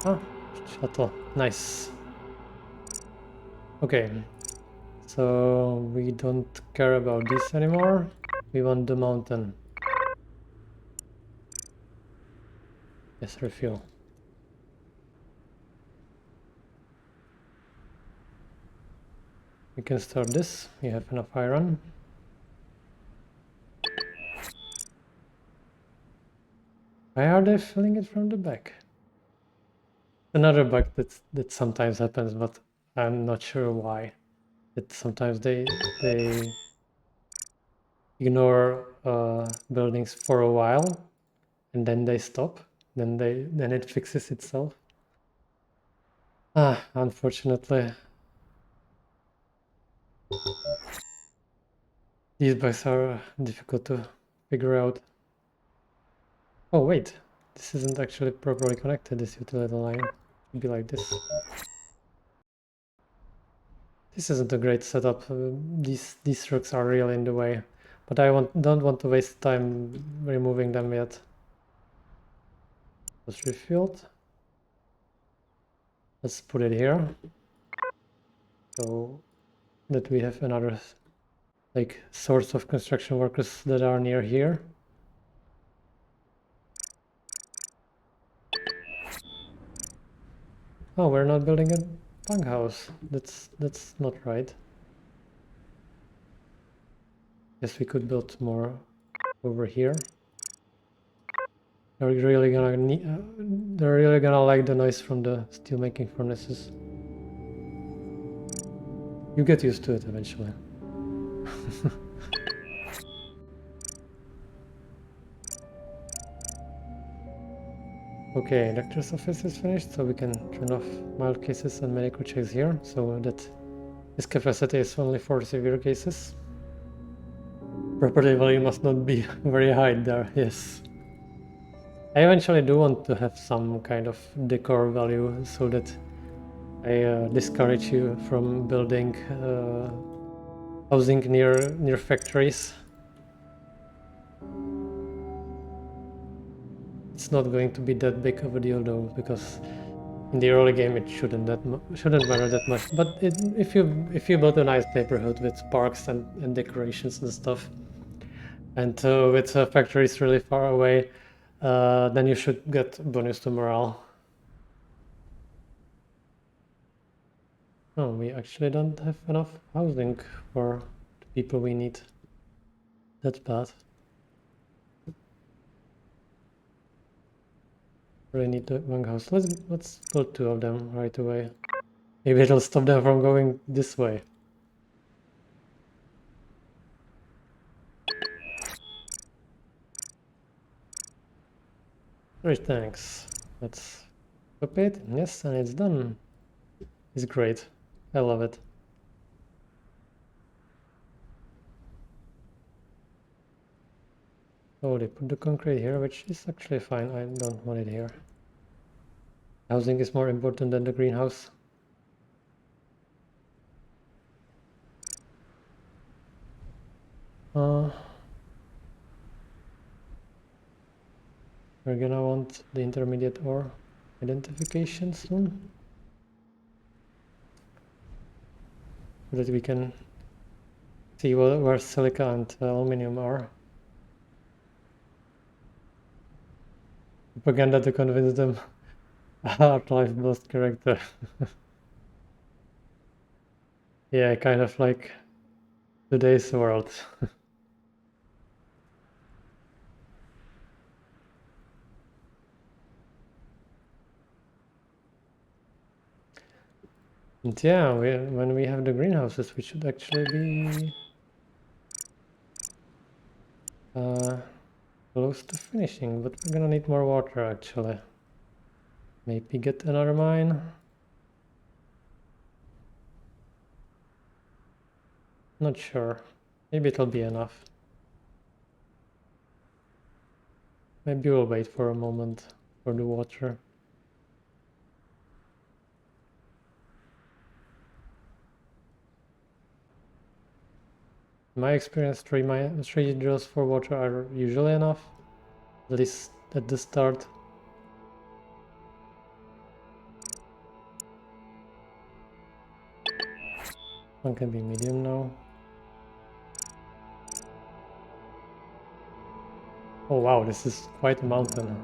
Ah, shuttle, nice. Okay, so we don't care about this anymore. We want the mountain. Yes, refuel. We can start this. We have enough iron. Why are they filling it from the back? Another bug that sometimes happens, but I'm not sure why. That sometimes they ignore buildings for a while, and then they stop. Then it fixes itself. Unfortunately, these bugs are difficult to figure out. Oh wait, this isn't actually properly connected. This utility line should be like this. This isn't a great setup. These trucks are really in the way, but I don't want to waste time removing them yet. Let's refilled. Let's put it here, so that we have another like source of construction workers that are near here. Oh, we're not building a bunkhouse. That's not right. Guess we could build more over here. They're really gonna need. They're really gonna like the noise from the steelmaking furnaces. You get used to it eventually. Okay, doctor's office is finished, so we can turn off mild cases and medical checks here, so that this capacity is only for severe cases. Property value must not be very high there, yes. I eventually do want to have some kind of decor value so that I discourage you from building housing near factories. It's not going to be that big of a deal though, because in the early game it shouldn't matter that much. But if you build a nice neighborhood with parks and decorations and stuff, and with factories really far away, then you should get bonus to morale. Oh, we actually don't have enough housing for the people we need. That's bad. Really need the one house. Let's build 2 of them right away. Maybe it'll stop them from going this way. Great, thanks. Let's stop it. Yes, and it's done. It's great. I love it. Oh, they put the concrete here, which is actually fine. I don't want it here. Housing is more important than the greenhouse. We're gonna want the intermediate ore identification soon, so that we can see where silica and aluminum are. Propaganda to convince them. Art-life boost character. Yeah, kind of like today's world. And yeah, when we have the greenhouses, we should actually be close to finishing, but we're gonna need more water actually. Maybe get another mine. Not sure. Maybe it'll be enough. Maybe we'll wait for a moment for the water. In my experience, 3 drills for water are usually enough, at least at the start. One can be medium now. Oh wow, this is quite a mountain.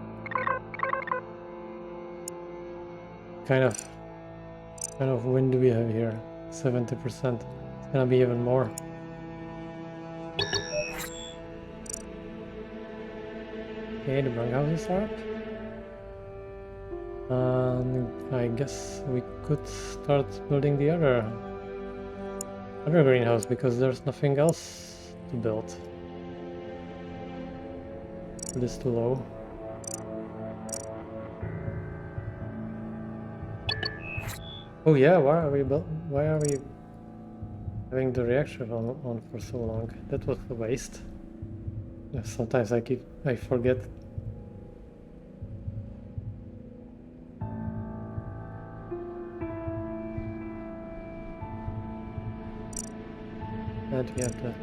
Kind of wind do we have here? 70%. It's gonna be even more. Okay, the bunghouses are up. I guess we could start building the other greenhouse because there's nothing else to build. It is too low. Oh yeah, why are we having the reactor on for so long? That was a waste. Sometimes I forget. And we have the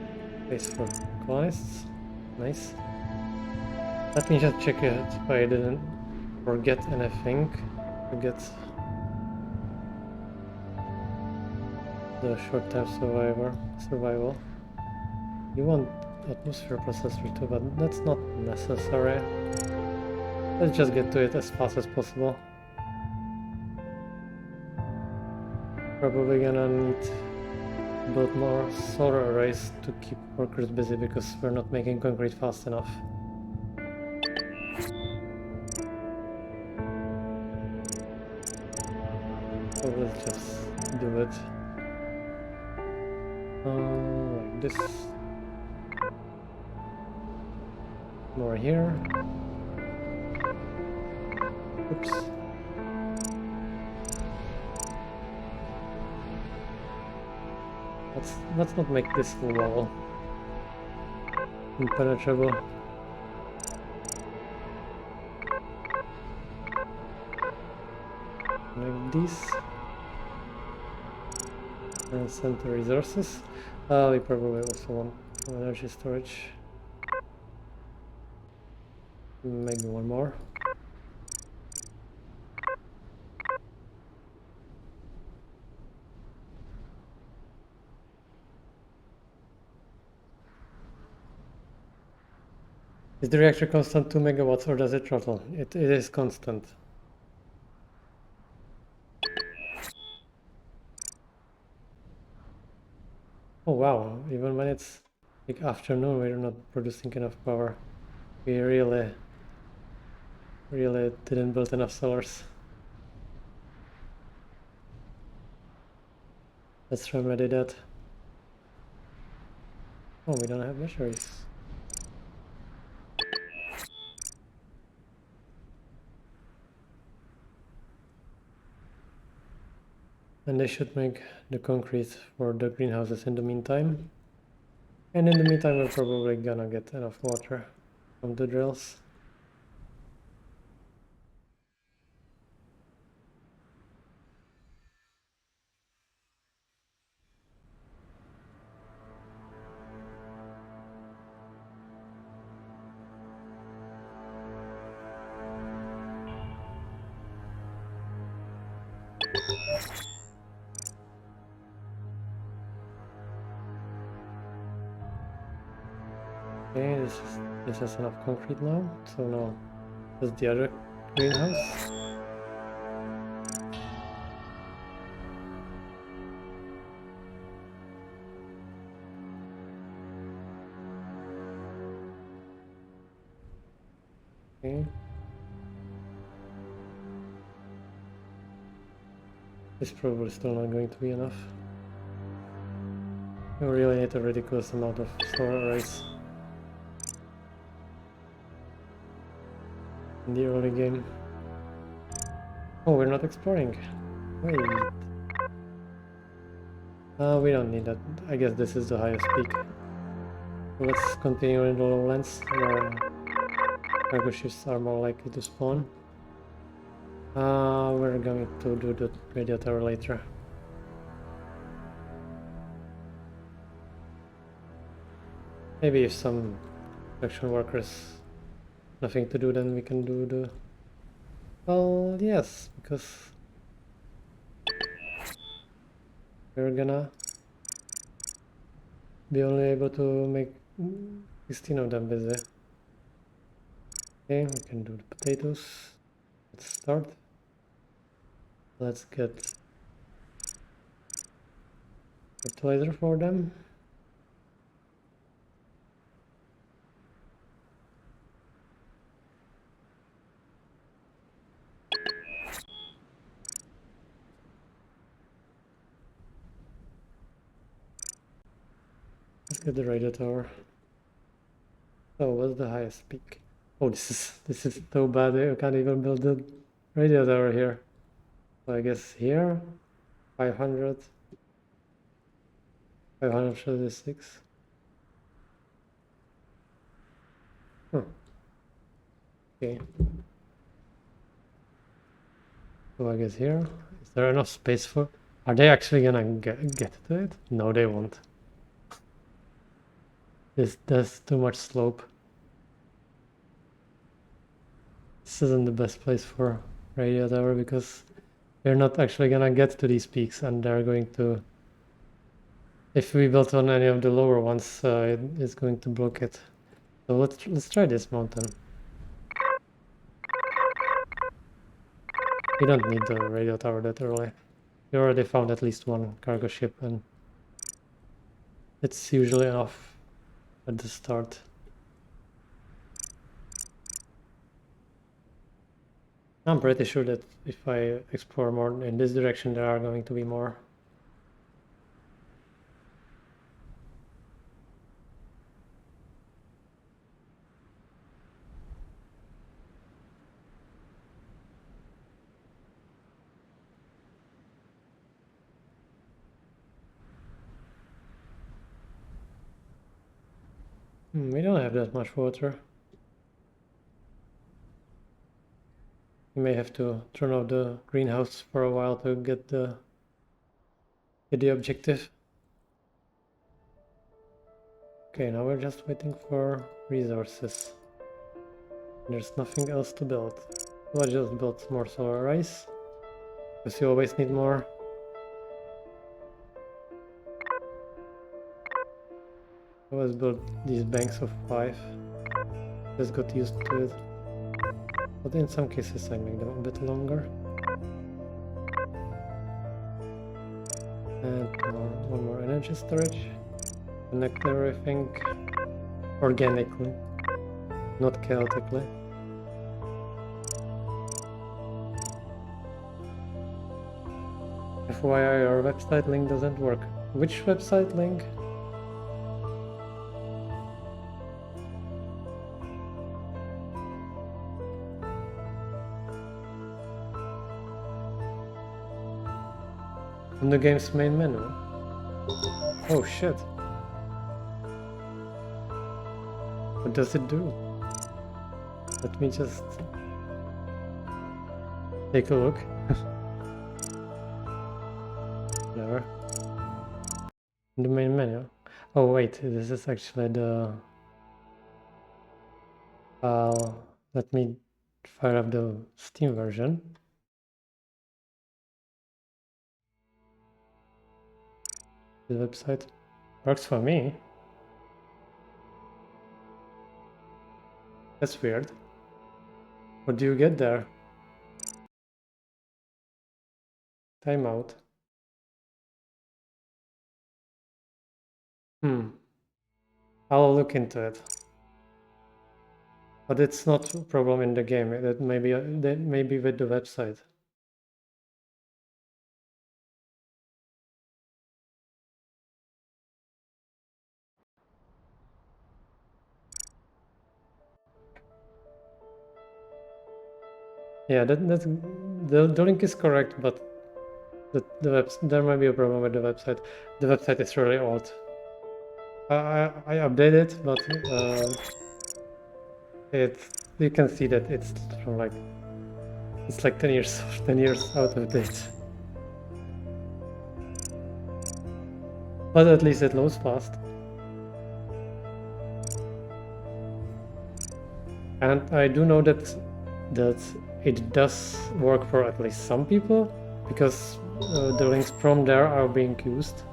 place for colonists. Nice. Let me just check it if I didn't forget anything. Forget the short-term survival. You want atmosphere processor too, but that's not necessary. Let's just get to it as fast as possible. Probably gonna need to build more solar arrays to keep workers busy because we're not making concrete fast enough. So let's just do it. Like this. More here. Oops. Let's not make this wall impenetrable. Like this. And send the resources. We probably also want energy storage. Maybe one more. Is the reactor constant 2 megawatts or does it throttle? It is constant. Oh wow, even when it's like afternoon we're not producing enough power. We really didn't build enough solars. Let's remedy that. Oh, we don't have batteries. And they should make the concrete for the greenhouses in the meantime. And in the meantime we're probably gonna get enough water from the drills. Okay, this is enough concrete now. So now there's the other greenhouse. Okay. It's probably still not going to be enough. We really need a ridiculous amount of solar arrays in the early game. Oh, we're not exploring. Wait. We don't need that. I guess this is the highest peak. So let's continue in the lowlands where cargo ships are more likely to spawn. We're going to do the radio tower later. Maybe if some production workers nothing to do, then we can do the... Well, yes, because we're gonna be only able to make 16 of them busy. Okay, we can do the potatoes. Let's start. Let's get fertilizer for them. Let's get the radio tower. Oh, what's the highest peak? Oh, this is so bad. I can't even build the radio tower here. So I guess here, 500, 536. Huh. Okay. So I guess here, is there enough space for? Are they actually gonna get to it? No, they won't. There's too much slope. This isn't the best place for radio tower because they're not actually gonna get to these peaks, and they're going to. If we built on any of the lower ones, it's going to block it. So let's try this mountain. We don't need the radio tower that early. We already found at least one cargo ship, and it's usually enough at the start. I'm pretty sure that if I explore more in this direction, there are going to be more. We don't have that much water. You may have to turn off the greenhouse for a while to get the objective. Okay, now we're just waiting for resources. There's nothing else to build. We'll just build more solar arrays, because you always need more. I always build these banks of 5. Just got used to it. But in some cases I make them a bit longer. And one more energy storage. Connect everything organically, not chaotically. FYI, our website link doesn't work. Which website link? In the game's main menu. Oh shit. What does it do? Let me just take a look. Whatever. In the main menu. Oh wait, this is actually the let me fire up the Steam version. The website works for me. That's weird. What do you get there? Timeout. I'll look into it. But it's not a problem in the game. That may be with the website. Yeah, the link is correct, but there might be a problem with the website. The website is really old. I updated it, but you can see that it's from like 10 years out of date. But at least it loads fast. And I do know that it does work for at least some people, because the links from there are being used.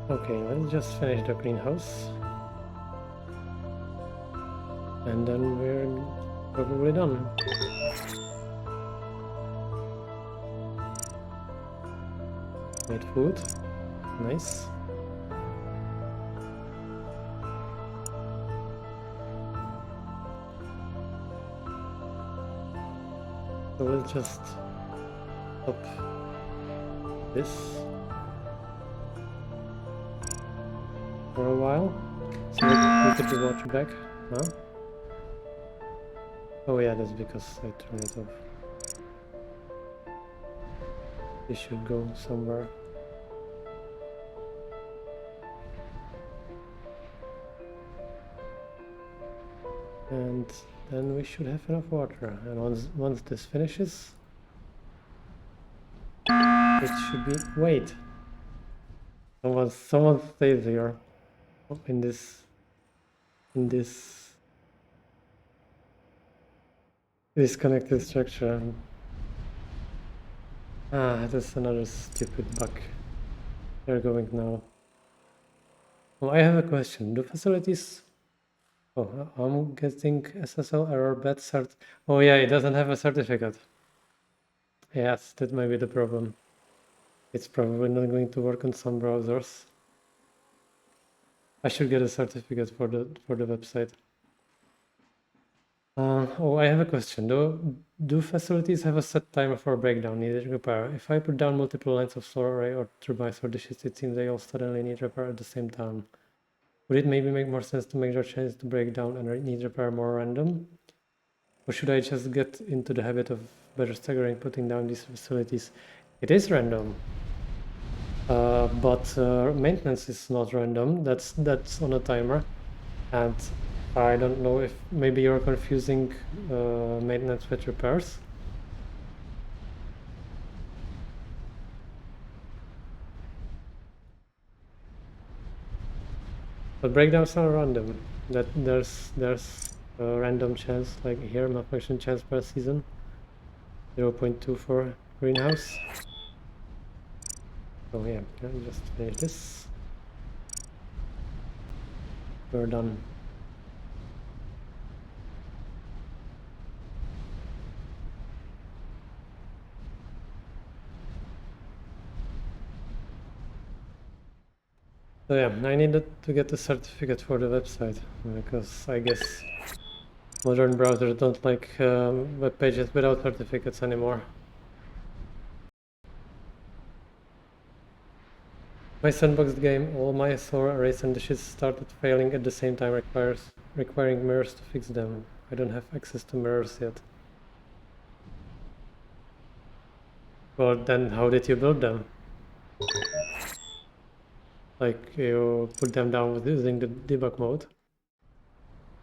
Okay, let's just finish the greenhouse. And then we're probably done. Made food. Nice. So we'll just stop this for a while, so we could watch back. Huh? Oh yeah, that's because I turned it off. This should go somewhere. And then we should have enough water. And once this finishes, it should be. Wait. Someone stays here in this disconnected structure. Ah, that's another stupid bug. They're going now. Oh, I have a question. Do facilities... Oh, I'm getting SSL error bad cert. Oh yeah, it doesn't have a certificate. Yes, that might be the problem. It's probably not going to work on some browsers. I should get a certificate for the website. Oh, I have a question. Do facilities have a set timer for breakdown needed repair? If I put down multiple lines of solar array or turbines or dishes, it seems they all suddenly need repair at the same time. Would it maybe make more sense to make your chains to break down and need repair more random? Or should I just get into the habit of better staggering putting down these facilities? It is random, but maintenance is not random. That's on a timer, and I don't know if maybe you're confusing maintenance with repairs. But breakdowns are random. That there's a random chance, like here, malfunction chance per season, 0.2 for greenhouse. Oh yeah, just finish this. We're done. So yeah, I needed to get a certificate for the website because I guess modern browsers don't like web pages without certificates anymore. My sandboxed game, all my Thor arrays and dishes started failing at the same time, requiring mirrors to fix them. I don't have access to mirrors yet. Well, then how did you build them? Like you put them down with using the debug mode?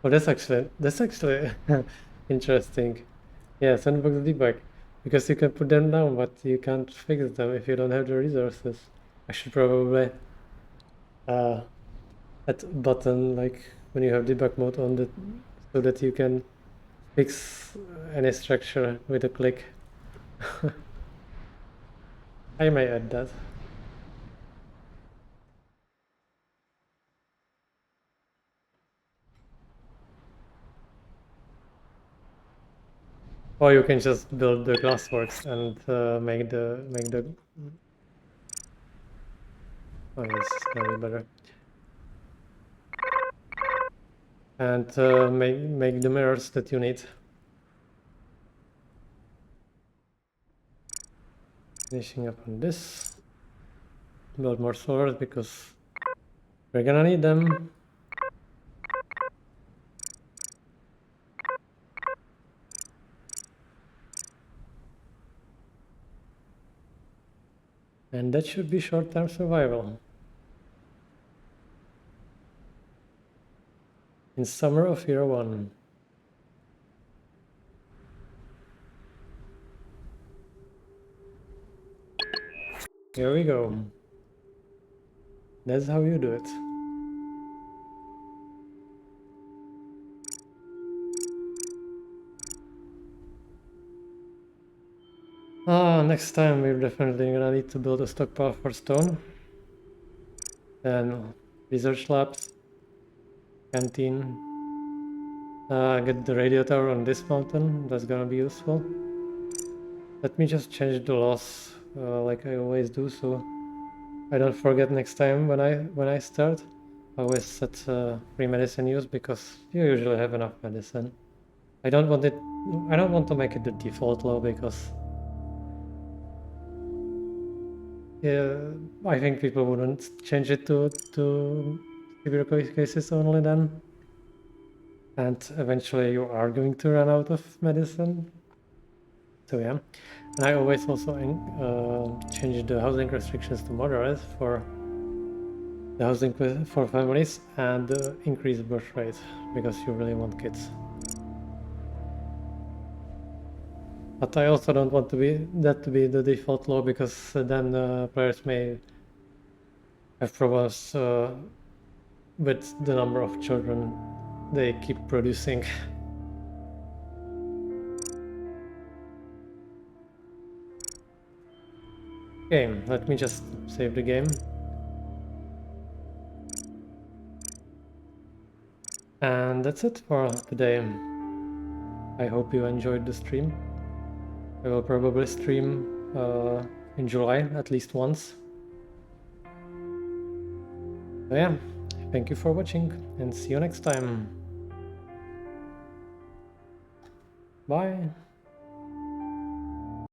Oh, that's actually interesting. Yeah, sandbox debug, because you can put them down, but you can't fix them if you don't have the resources. I should probably add a button like when you have debug mode on the, so that you can fix any structure with a click. I may add that. Or you can just build the glassworks and make the. Oh, this is gonna be better. And make the mirrors that you need. Finishing up on this. Build more swords because we're gonna need them. And that should be short-term survival. In summer of year 1. Here we go. That's how you do it. Next time we're definitely gonna need to build a stockpile for stone. Then research labs, canteen. Get the radio tower on this mountain. That's gonna be useful. Let me just change the laws like I always do, so I don't forget next time when I start. I always set free medicine use because you usually have enough medicine. I don't want to make it the default law because yeah, I think people wouldn't change it to severe cases only then. And eventually you are going to run out of medicine. So yeah, and I always also change the housing restrictions to moderate for the housing for families and increase birth rate because you really want kids. But I also don't want to be the default law because then players may have problems with the number of children they keep producing. Okay, let me just save the game. And that's it for today. I hope you enjoyed the stream. I will probably stream in July at least once. So yeah, thank you for watching and see you next time. Bye.